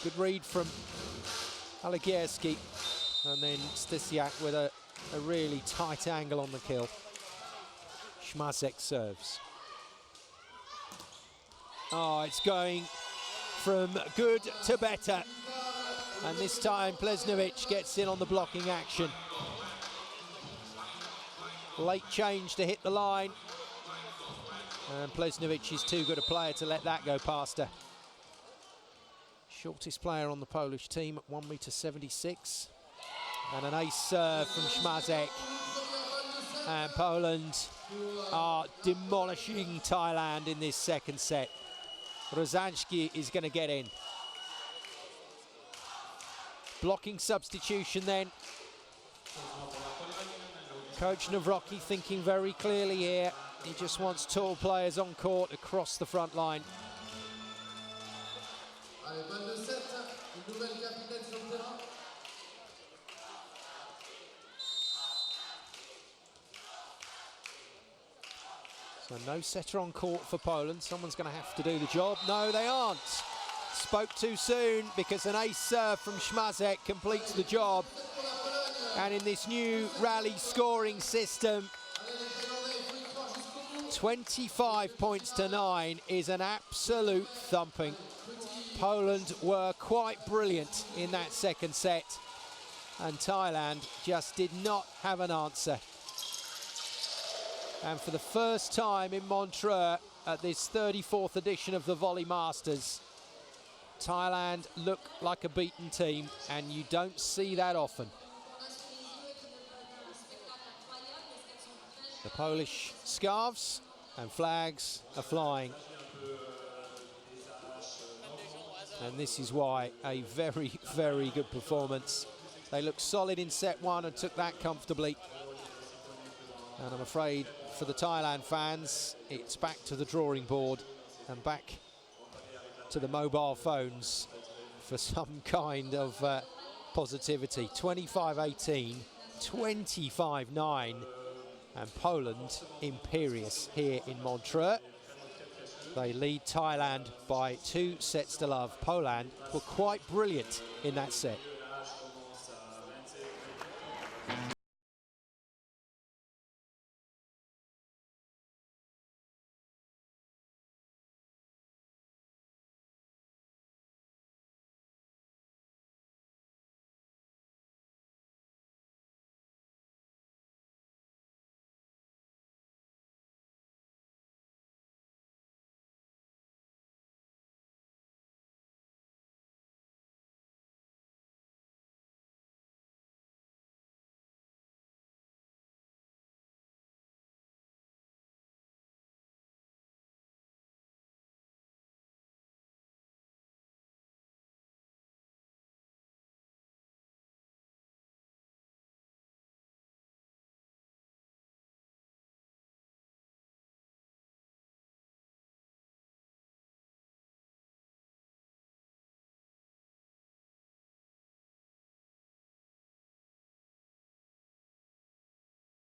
Good read from Aligierski, and then Stysiak with a really tight angle on the kill. Schmazek serves. Oh, it's going from good to better. And this time Plesnovic gets in on the blocking action. Late change to hit the line. And Plesnovic is too good a player to let that go past her. Shortest player on the Polish team at 1m76. And an ace serve from Schmazek. And Poland are demolishing Thailand in this second set. Rozanski is going to get in. Blocking substitution then. Coach Nawrocki thinking very clearly here. He just wants tall players on court across the front line. So no setter on court for Poland. Someone's going to have to do the job. No, they aren't. Spoke too soon because an ace serve from Schmazek completes the job. And in this new rally scoring system, 25 points to 9 is an absolute thumping. Poland were quite brilliant in that second set, and Thailand just did not have an answer. And for the first time in Montreux at this 34th edition of the Volley Masters, Thailand look like a beaten team, and you don't see that often. The Polish scarves and flags are flying. And this is why a very, very good performance. They looked solid in set one and took that comfortably. And I'm afraid for the Thailand fans, it's back to the drawing board and back to the mobile phones for some kind of positivity. 25-18, 25-9, and Poland imperious here in Montreux. They lead Thailand by 2 sets to love. Poland were quite brilliant in that set.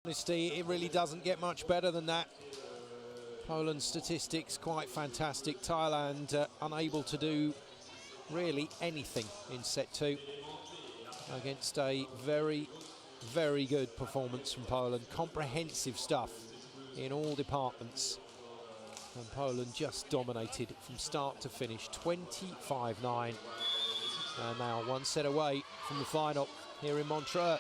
Honesty, it really doesn't get much better than that. Poland's statistics quite fantastic. Thailand unable to do really anything in set 2. against a very, very good performance from Poland. Comprehensive stuff in all departments. And Poland just dominated from start to finish, 25-9. And now one set away from the final here in Montreux.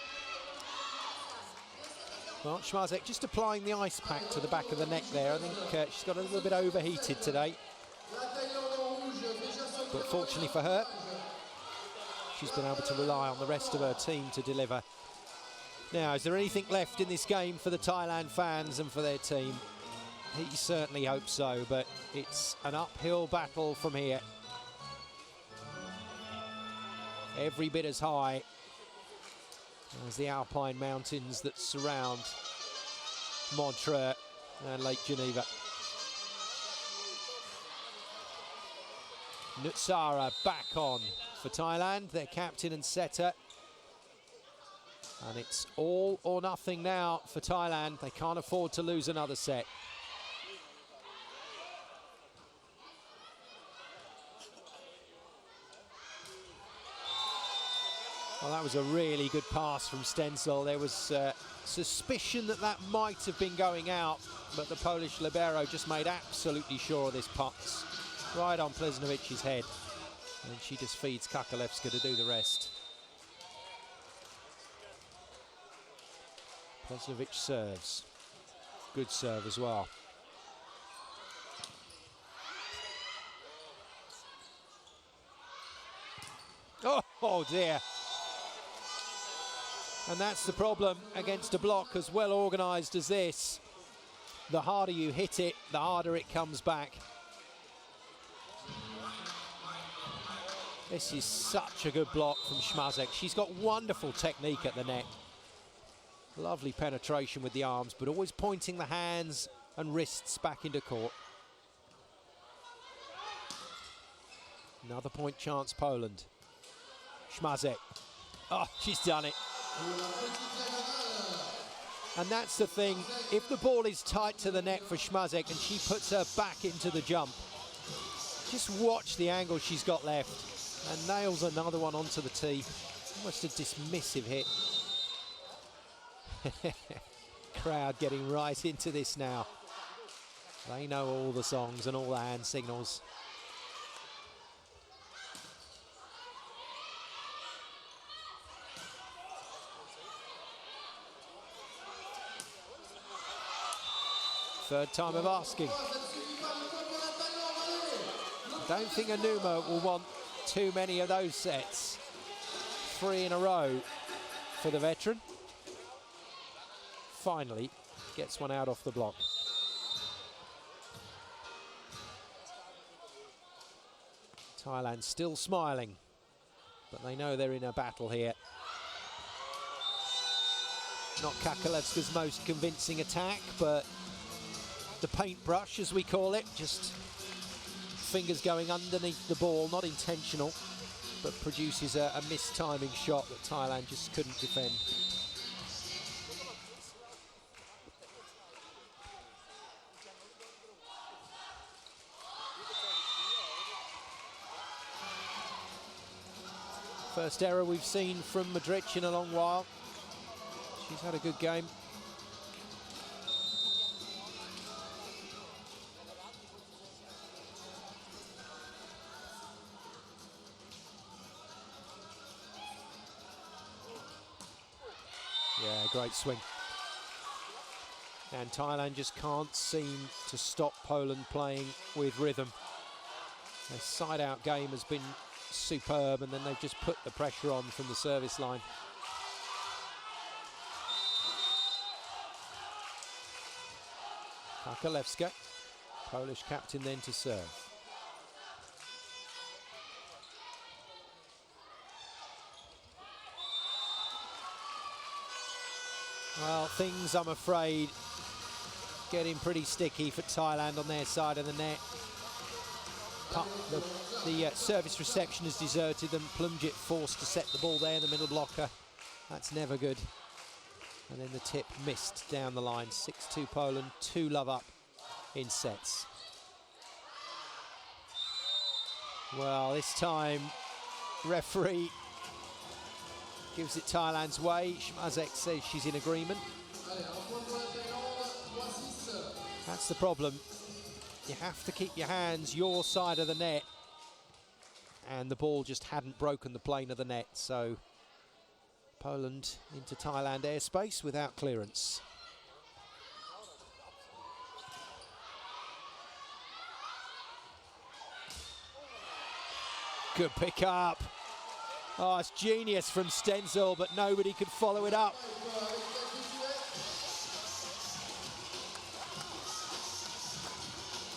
Well, Schmazek just applying the ice pack to the back of the neck there. I think she's got a little bit overheated today. But fortunately for her, she's been able to rely on the rest of her team to deliver. Now, is there anything left in this game for the Thailand fans and for their team? He certainly hopes so, but it's an uphill battle from here. Every bit as high as the Alpine mountains that surround Montreux and Lake Geneva. Nutsara back on for Thailand, their captain and setter. And it's all or nothing now for Thailand. They can't afford to lose another set. Well, that was a really good pass from Stenzel. There was suspicion that that might have been going out, but the Polish libero just made absolutely sure of this putt. Right on Plesnovic's head. And she just feeds Kakalevska to do the rest. Plesnovic serves. Good serve as well. Oh dear. And that's the problem against a block as well organised as this. The harder you hit it, the harder it comes back. This is such a good block from Schmazek. She's got wonderful technique at the net. Lovely penetration with the arms, but always pointing the hands and wrists back into court. Another point chance, Poland. Schmazek. Oh, she's done it. And that's the thing, if the ball is tight to the net for Schmazek and she puts her back into the jump, just watch the angle she's got left and nails another one onto the tee. Almost a dismissive hit. Crowd getting right into this now. They know all the songs and all the hand signals. Third time of asking. I don't think Anuma will want too many of those sets. 3 in a row for the veteran. Finally gets one out off the block. Thailand still smiling, but they know they're in a battle here. Not Kakalevska's most convincing attack, but the paintbrush, as we call it, just fingers going underneath the ball, not intentional, but produces a mistiming shot that Thailand just couldn't defend. First error we've seen from Modric in a long while. She's had a good game. Yeah, great swing. And Thailand just can't seem to stop Poland playing with rhythm. Their side-out game has been superb, and then they've just put the pressure on from the service line. Kakalevska, Polish captain, then to serve. Well, things, I'm afraid, getting pretty sticky for Thailand on their side of the net. The service reception has deserted them. Plumjit forced to set the ball there in the middle blocker. That's never good. And then the tip missed down the line. 6-2 Poland, 2 love up in sets. Well, this time, referee gives it Thailand's way. Schmazek says she's in agreement. That's the problem. You have to keep your hands your side of the net. And the ball just hadn't broken the plane of the net. So Poland into Thailand airspace without clearance. Good pick up. Oh, it's genius from Stenzel, but nobody could follow it up.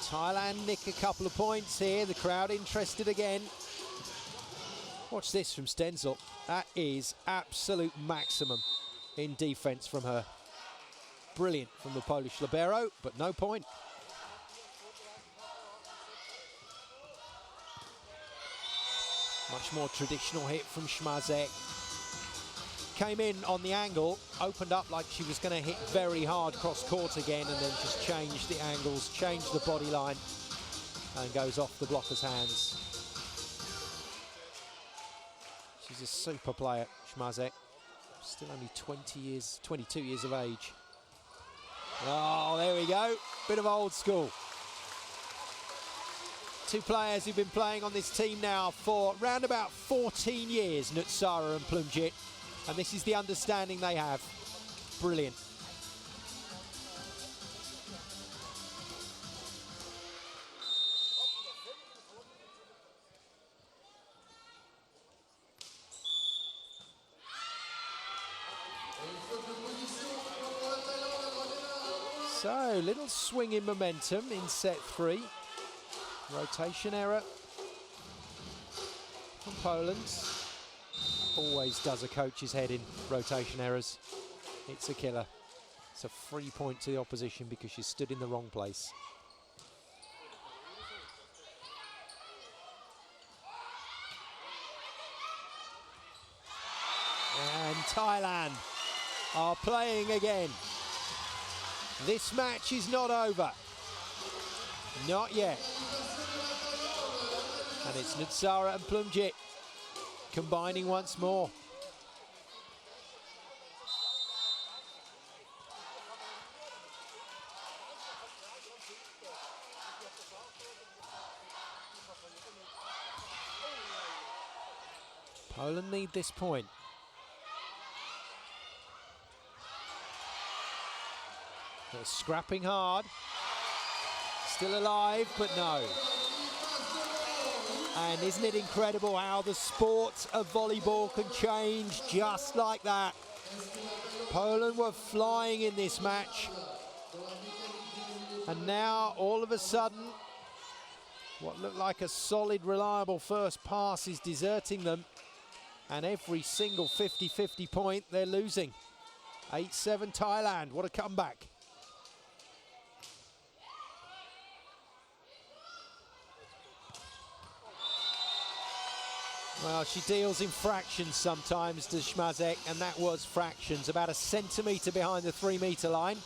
Thailand nick a couple of points here. The crowd interested again. Watch this from Stenzel. That is absolute maximum in defense from her. Brilliant from the Polish libero, but no point. Much more traditional hit from Schmazek. Came in on the angle, opened up like she was going to hit very hard cross court again, and then just changed the angles, changed the body line, and goes off the blocker's hands. She's a super player, Schmazek. Still only 22 years of age. Oh, there we go. Bit of old school. Two players who've been playing on this team now for round about 14 years, Nutsara and Plumjit. And this is the understanding they have. Brilliant. So, little swing in momentum in set 3. Rotation error from Poland. Always does a coach's head in rotation errors. It's a killer. It's a free point to the opposition because she stood in the wrong place. And Thailand are playing again. This match is not over. Not yet. And it's Nutsara and Plumjit combining once more. Poland need this point. They're scrapping hard. Still alive, but no. And isn't it incredible how the sport of volleyball can change just like that? Poland were flying in this match. And now, all of a sudden, what looked like a solid, reliable first pass is deserting them. And every single 50-50 point, they're losing. 8-7 Thailand, what a comeback. Well, she deals in fractions sometimes, does Schmazek, and that was fractions. About a centimetre behind the 3-metre line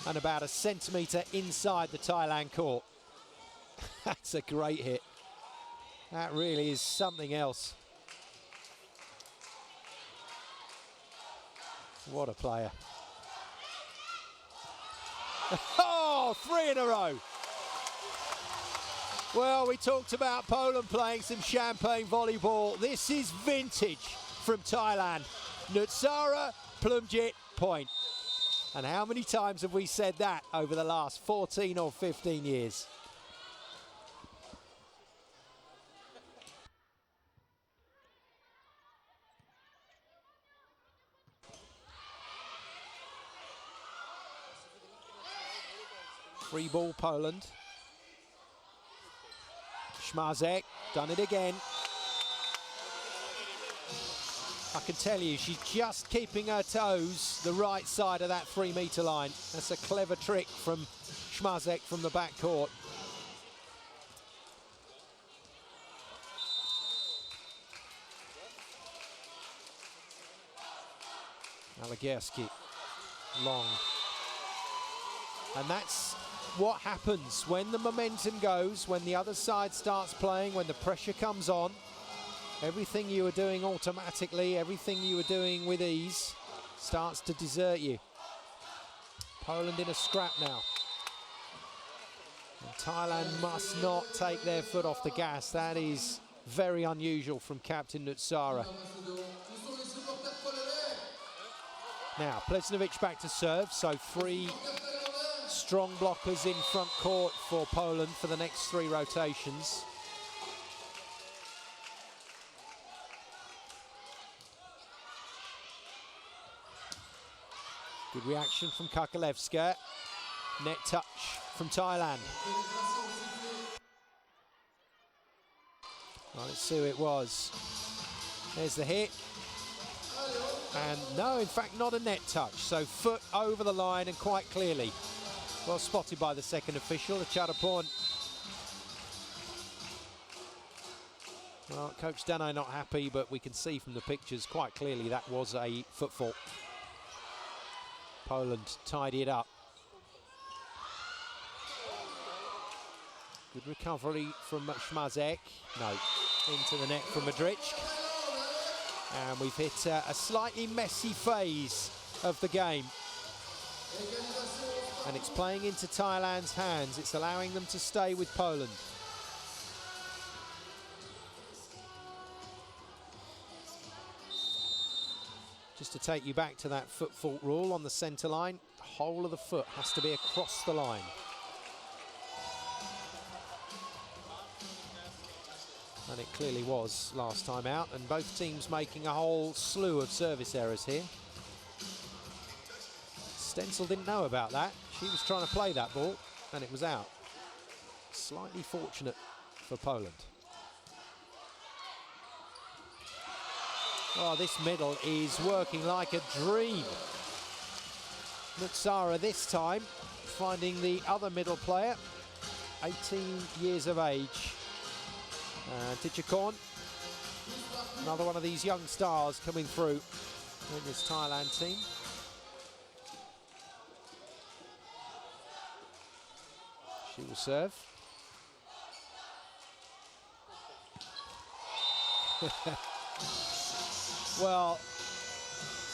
and about a centimetre inside the Thailand court. That's a great hit. That really is something else. What a player. Oh, 3 in a row. Well, we talked about Poland playing some champagne volleyball. This is vintage from Thailand. Nutsara, Plumjit, point. And how many times have we said that over the last 14 or 15 years? Free ball, Poland. Schmazek, done it again. I can tell you, she's just keeping her toes the right side of that 3-metre line. That's a clever trick from Schmazek from the back court. Alagierski, long. And that's what happens when the momentum goes, when the other side starts playing, when the pressure comes on. Everything you were doing automatically, everything you were doing with ease starts to desert you. Poland in a scrap now. And Thailand must not take their foot off the gas. That is very unusual from Captain Nutsara. Now, Plesnovic back to serve, so 3 strong blockers in front court for Poland for the next 3 rotations. Good reaction from Kakalevska. Net touch from Thailand. Well, let's see who it was. There's the hit. And no, in fact, not a net touch. So foot over the line and quite clearly. Well spotted by the second official, the Charaporn. Well, Coach Dano not happy, but we can see from the pictures quite clearly that was a foot fault. Poland tidy it up. Good recovery from Schmazek. No, into the net from Madric. And we've hit a slightly messy phase of the game. And it's playing into Thailand's hands. It's allowing them to stay with Poland. Just to take you back to that foot fault rule on the centre line, the whole of the foot has to be across the line. And it clearly was last time out, and both teams making a whole slew of service errors here. Stenzel didn't know about that. She was trying to play that ball, and it was out. Slightly fortunate for Poland. Oh, this middle is working like a dream. Nutsara this time finding the other middle player, 18 years of age. Tichakorn, another one of these young stars coming through in this Thailand team. She will serve. Well,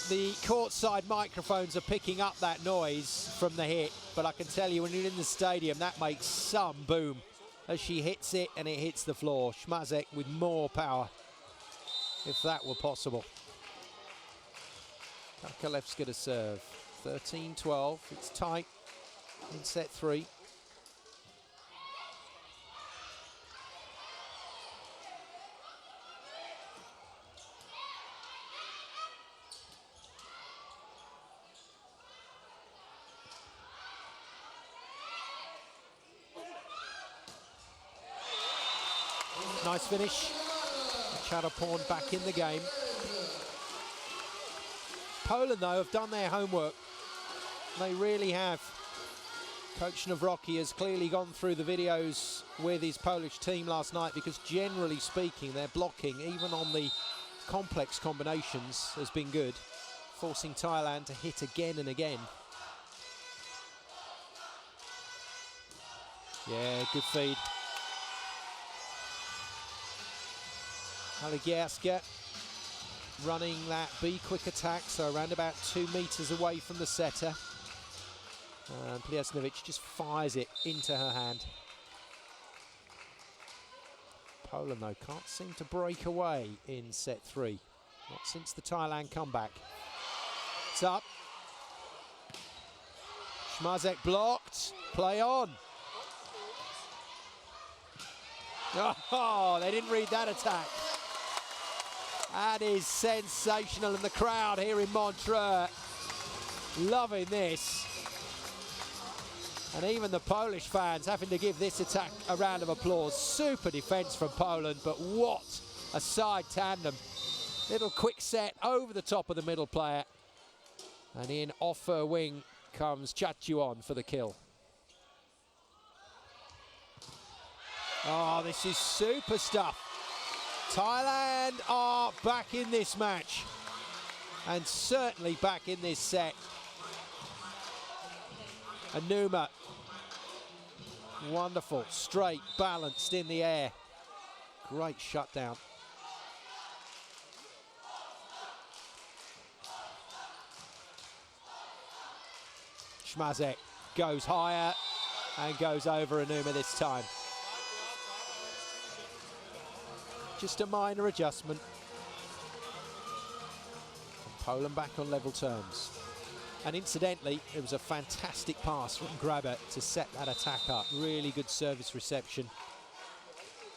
the courtside microphones are picking up that noise from the hit, but I can tell you when you're in the stadium, that makes some boom as she hits it and it hits the floor. Schmazek with more power, if that were possible. Kakalevska to serve. 13-12, it's tight in set 3. Nice finish. Charaporn back in the game. Poland, though, have done their homework. They really have. Coach Nawrocki has clearly gone through the videos with his Polish team last night, because generally speaking, their blocking, even on the complex combinations, has been good, forcing Thailand to hit again and again. Yeah, good feed. Haligierska running that be-quick attack, so around about 2 meters away from the setter. And Plesnovic just fires it into her hand. Poland, though, can't seem to break away in set 3. Not since the Thailand comeback. It's up. Schmazek blocked. Play on. Oh, they didn't read that attack. That is sensational, and the crowd here in Montreux loving this. And even the Polish fans having to give this attack a round of applause. Super defence from Poland, but what a side tandem. Little quick set over the top of the middle player. And in off her wing comes Chachuon for the kill. Oh, this is super stuff. Thailand are back in this match, and certainly back in this set. Anuma, wonderful, straight, balanced in the air. Great shutdown. Schmazek goes higher and goes over Anuma this time. Just a minor adjustment. Poland back on level terms. And incidentally, it was a fantastic pass from Grabber to set that attack up. Really good service reception.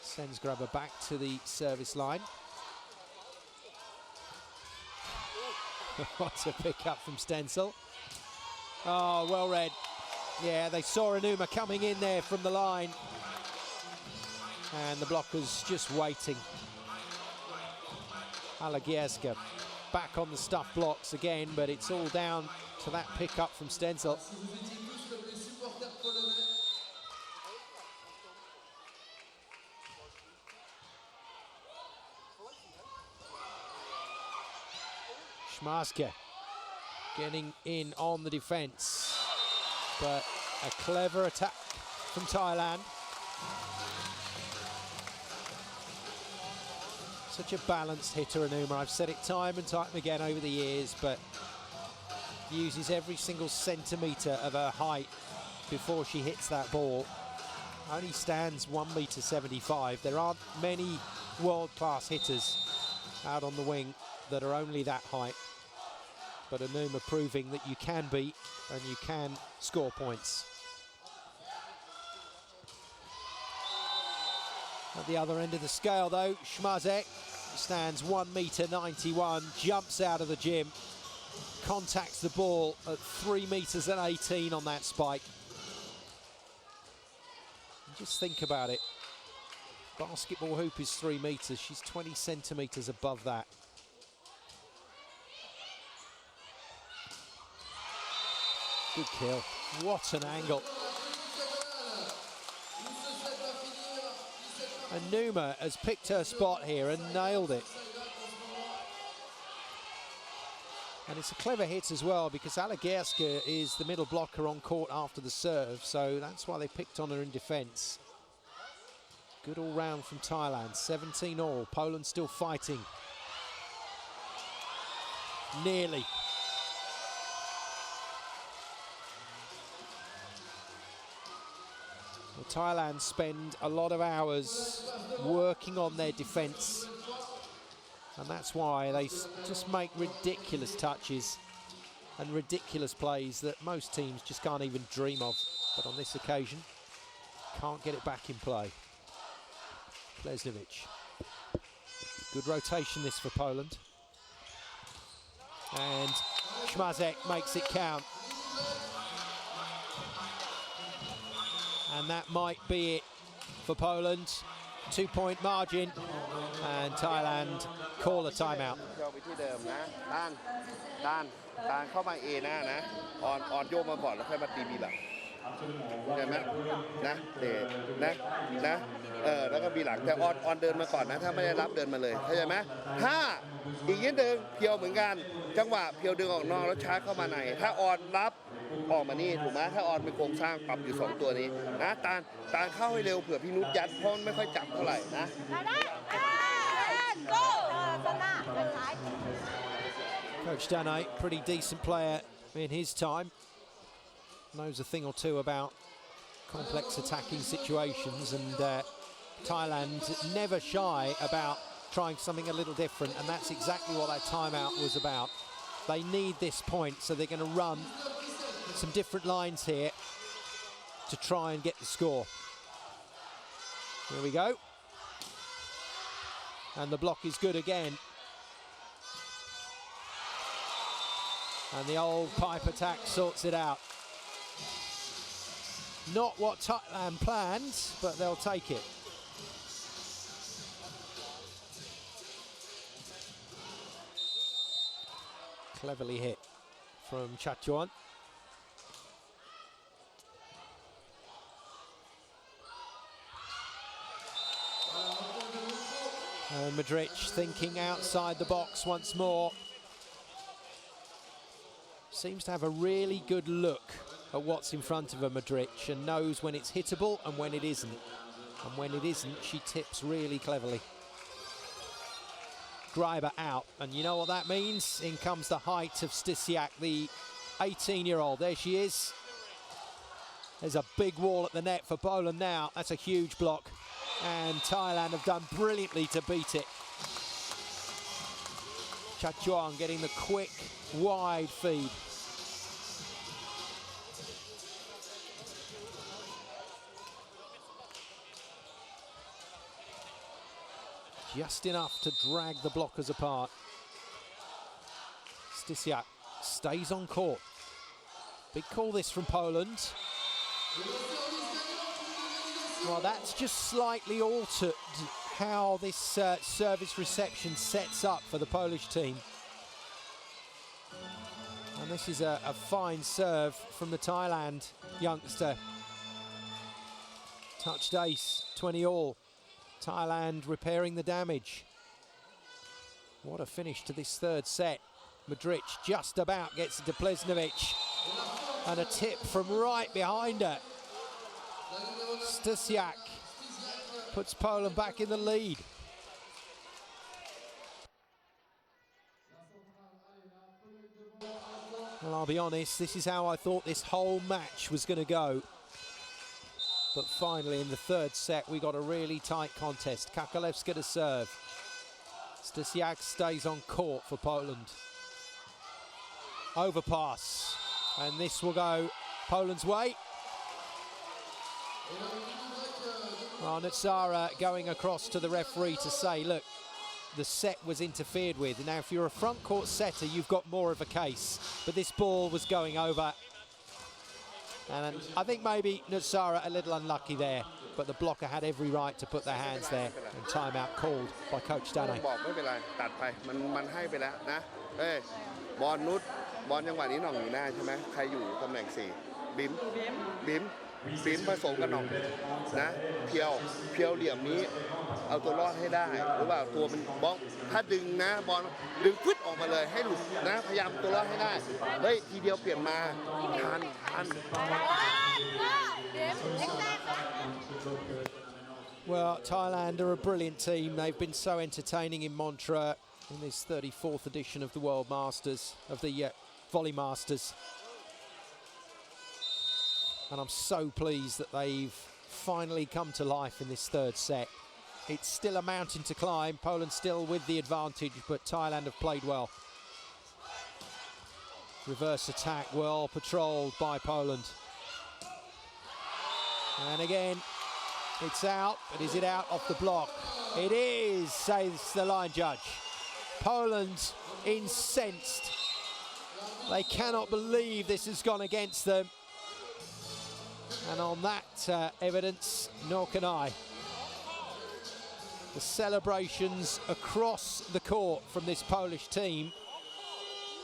Sends Grabber back to the service line. What a pick up from Stenzel. Oh, well read. Yeah, they saw Anuma coming in there from the line. And the blockers just waiting. Alagierska back on the stuff blocks again, but it's all down to that pick up from Stenzel. Schmaske getting in on the defense, but a clever attack from Thailand. Such a balanced hitter, Anuma. I've said it time and time again over the years, but uses every single centimetre of her height before she hits that ball. Only stands 1.75 m. There aren't many world-class hitters out on the wing that are only that height. But Anuma proving that you can beat and you can score points. At the other end of the scale, though, Schmazek stands 1.91 m, jumps out of the gym, contacts the ball at 3.18 m on that spike. And just think about it. Basketball hoop is 3 meters. She's 20 centimeters above that. Good kill. What an angle. Anuma has picked her spot here and nailed it. And it's a clever hit as well, because Alagierska is the middle blocker on court after the serve, so that's why they picked on her in defence. Good all round from Thailand, 17 all. Poland still fighting. Nearly. Well, Thailand spend a lot of hours working on their defence, and that's why they just make ridiculous touches and ridiculous plays that most teams just can't even dream of. But on this occasion, can't get it back in play. Plesnevich. Good rotation this for Poland. And Schmazek makes it count. And that might be it for Poland. 2-point margin, and Thailand call a timeout. ตานเข้ามาเอหน้านะออนโยกมาก่อนแล้วค่อยมาตีบีหลังเห็นไหมนะเตะนะแล้วก็บีหลังแต่ออนเดินมาก่อนนะถ้าไม่ได้รับเดินมาเลยเข้าใจไหมถ้าอีกนิดนึงเพียวเหมือนกันจังหวะเพียวดึงออกนอกแล้วชาร์จเข้ามาในถ้าออนรับออกมานี่ถูกไหมถ้าออนเป็นโครงสร้างปรับอยู่2ตัวนี้นะตานเข้าให้เร็วเผื่อพี่นุชยัดเพราะไม่ค่อยจับเท่าไหร่นะ Coach Danay, pretty decent player in his time. Knows a thing or two about complex attacking situations, and Thailand never shy about trying something a little different, and that's exactly what that timeout was about. They need this point, so they're going to run some different lines here to try and get the score. Here we go. And the block is good again. And the old pipe attack sorts it out. Not what Thailand planned, but they'll take it. Cleverly hit from Chachuan. And Madrid thinking outside the box once more. Seems to have a really good look at what's in front of her, Madrid, and knows when it's hittable and when it isn't. And when it isn't, she tips really cleverly. Greiber out, and you know what that means? In comes the height of Stysiak, the 18-year-old. There she is, There's a big wall at the net for Poland now. That's a huge block. And Thailand have done brilliantly to beat it. Chachuan getting the quick, wide feed. Just enough to drag the blockers apart. Stysiak stays on court. Big call this from Poland. Well, that's just slightly altered how this service reception sets up for the Polish team. And this is a fine serve from the Thailand youngster. Touched ace, 20 all. Thailand repairing the damage. What a finish to this third set. Modric just about gets it to Plesnovic. And a tip from right behind her. Stysiak puts Poland back in the lead. Well, I'll be honest, this is how I thought this whole match was going to go. But finally, in the third set, we got a really tight contest. Kakalevska to serve. Stysiak stays on court for Poland. Overpass. And this will go Poland's way. Well, Nutsara going across to the referee to say, look, the set was interfered with. Now, if you're a front court setter, you've got more of a case. But this ball was going over. And I think maybe Nutsara a little unlucky there. But the blocker had every right to put their hands there. And timeout called by Coach Dane. บอลนุชบอลจังหวะนี้หน่องอยู่หน้าใช่ไหมใครอยู่ตำแหน่ง4บิ๋มผสมกับหน่องนะเพียวเหลี่ยมนี้เอาตัวรอดให้ได้หรือว่าตัวมันบล็อกถ้าดึงนะบอลดึงฟึดออกมาเลยให้หลุดนะพยายามตัวรอดให้ได้เฮ้ยทีเดียวเปลี่ยนมาทัน Well, Thailand are a brilliant team. They've been so entertaining in Montreux in this 34th edition of the World Masters, of the Volley Masters. And I'm so pleased that they've finally come to life in this third set. It's still a mountain to climb. Poland still with the advantage, but Thailand have played well. Reverse attack well patrolled by Poland. And again, it's out, but is it out off the block? It is, says the line judge. Poland incensed. They cannot believe this has gone against them. And on that evidence, nor can I. The celebrations across the court from this Polish team.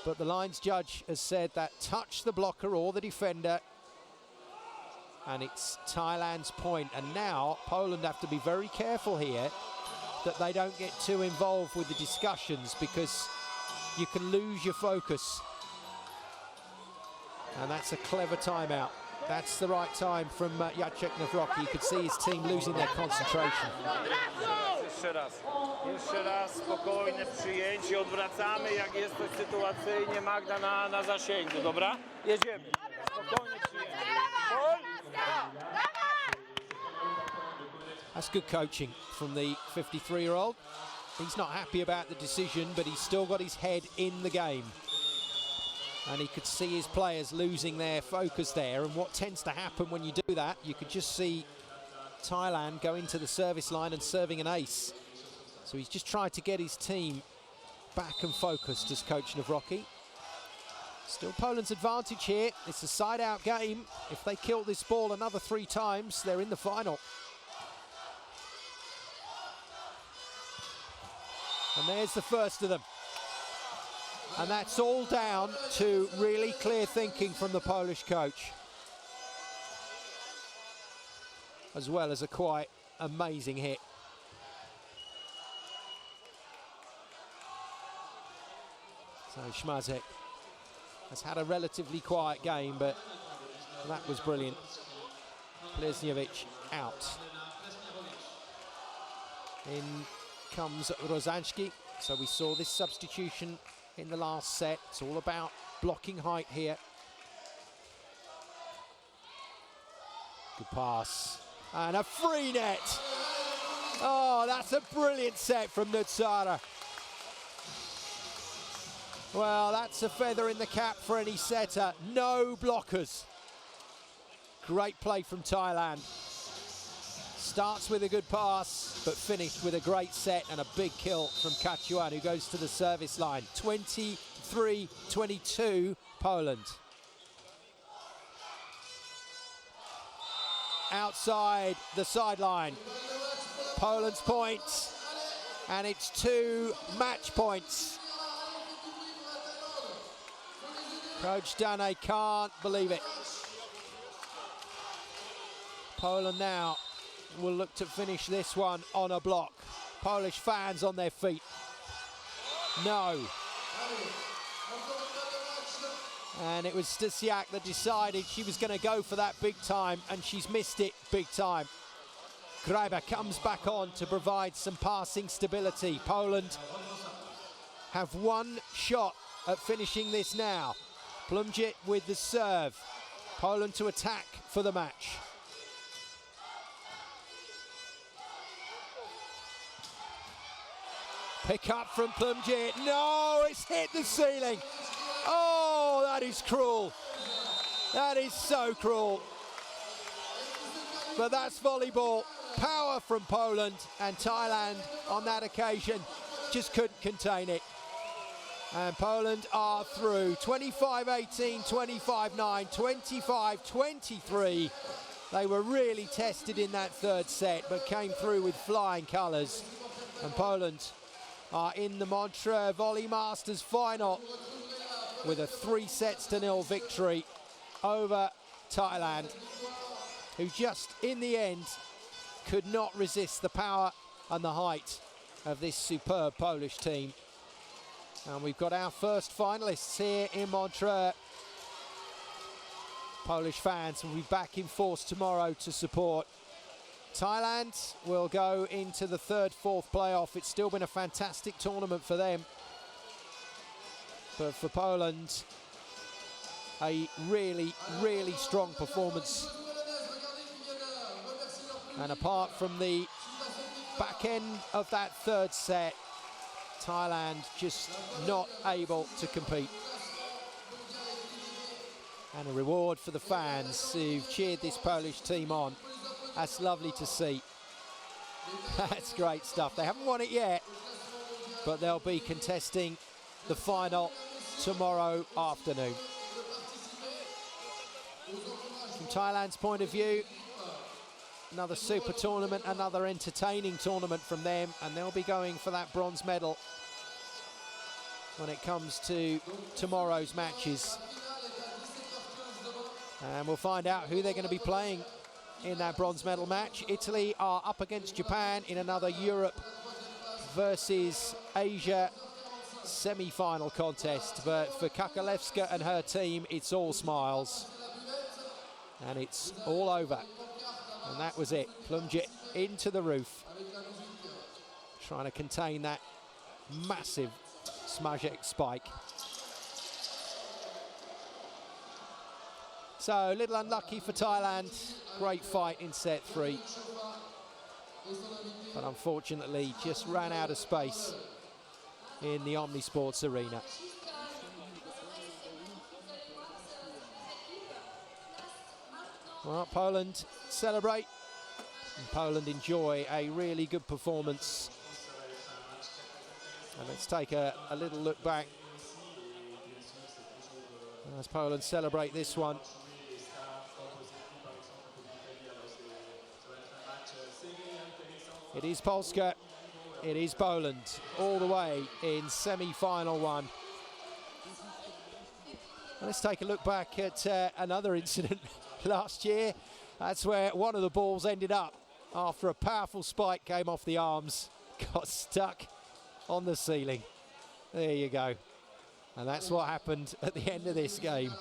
But the lines judge has said that touch the blocker or the defender. And it's Thailand's point. And now Poland have to be very careful here that they don't get too involved with the discussions, because you can lose your focus. And that's a clever timeout. That's the right time from Jacek Nawrocki. You could see his team losing their concentration. Jeszcze raz spokojne przyjęcie, odwracamy jak jest to sytuacyjnie, Magda na zasięgu, dobra? Jedziemy. Spokojne przyjęcie. That's good coaching from the 53-year-old. He's not happy about the decision, but he's still got his head in the game. And he could see his players losing their focus there. And what tends to happen when you do that, you could just see Thailand go into the service line and serving an ace. So he's just tried to get his team back and focused as Coach Nawrocki. Still Poland's advantage here. It's a side-out game. If they kill this ball another 3 times, they're in the final. And there's the first of them. And that's all down to really clear thinking from the Polish coach, as well as a quite amazing hit. So Śmazek has had a relatively quiet game, but that was brilliant. Plesnovic out. In comes Rozanski. So we saw this substitution in the last set. It's all about blocking height here. Good pass. And a free net. Oh, that's a brilliant set from Nutsara. Well, that's a feather in the cap for any setter. No blockers. Great play from Thailand. Starts with a good pass, but finished with a great set and a big kill from Kachuan, who goes to the service line. 23-22, Poland. Outside the sideline. Poland's point, and it's 2 match points. Coach Dane can't believe it. Poland now will look to finish this one on a block. Polish fans on their feet. No. And it was Stysiak that decided she was going to go for that big time, and she's missed it big time. Greiber comes back on to provide some passing stability. Poland have one shot at finishing this now. Plumjit with the serve. Poland to attack for the match. Pick up from Plumjit. No, it's hit the ceiling. Oh, that is cruel. That is so cruel. But that's volleyball. Power from Poland, and Thailand on that occasion just couldn't contain it. And Poland are through. 25-18, 25-9, 25-23. They were really tested in that third set, but came through with flying colours. And Poland are in the Montreux Volley Masters final with a 3-0 victory over Thailand, who just in the end could not resist the power and the height of this superb Polish team. And we've got our first finalists here in Montreux. Polish fans will be back in force tomorrow to support. Thailand will go into the third, fourth playoff. It's still been a fantastic tournament for them. But for Poland, a really, really strong performance. And apart from the back end of that third set, Thailand just not able to compete. And a reward for the fans who've cheered this Polish team on. That's lovely to see. That's great stuff. They haven't won it yet, but they'll be contesting the final tomorrow afternoon. From Thailand's point of view, another super tournament, another entertaining tournament from them, and they'll be going for that bronze medal when it comes to tomorrow's matches. And we'll find out who they're going to be playing in that bronze medal match. Italy are up against Japan in another Europe versus Asia semi-final contest. But for Kakalevska and her team, it's all smiles. And it's all over. And that was it. Plumjit into the roof. Trying to contain that massive Smažek spike. So a little unlucky for Thailand. Great fight in set 3. But unfortunately just ran out of space in the Omnisports arena. Well, Poland celebrate, and Poland enjoy a really good performance. And let's take a little look back as Poland celebrate this one. It is Polska, it is Poland, all the way in semi-final 1. And let's take a look back at another incident last year. That's where one of the balls ended up after a powerful spike came off the arms, got stuck on the ceiling. There you go. And that's what happened at the end of this game.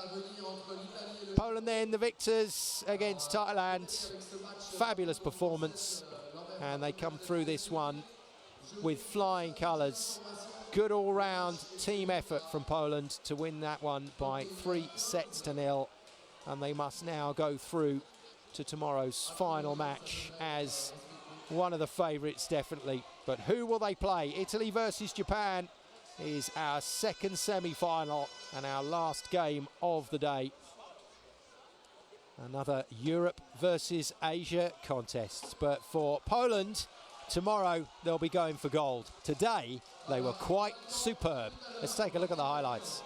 Poland then the victors against Thailand. Fabulous performance. And they come through this one with flying colours. Good all-round team effort from Poland to win that one by 3-0. And they must now go through to tomorrow's final match as one of the favourites, definitely. But who will they play? Italy versus Japan is our second semi-final and our last game of the day. Another Europe versus Asia contest. But for Poland, tomorrow they'll be going for gold. Today, they were quite superb. Let's take a look at the highlights.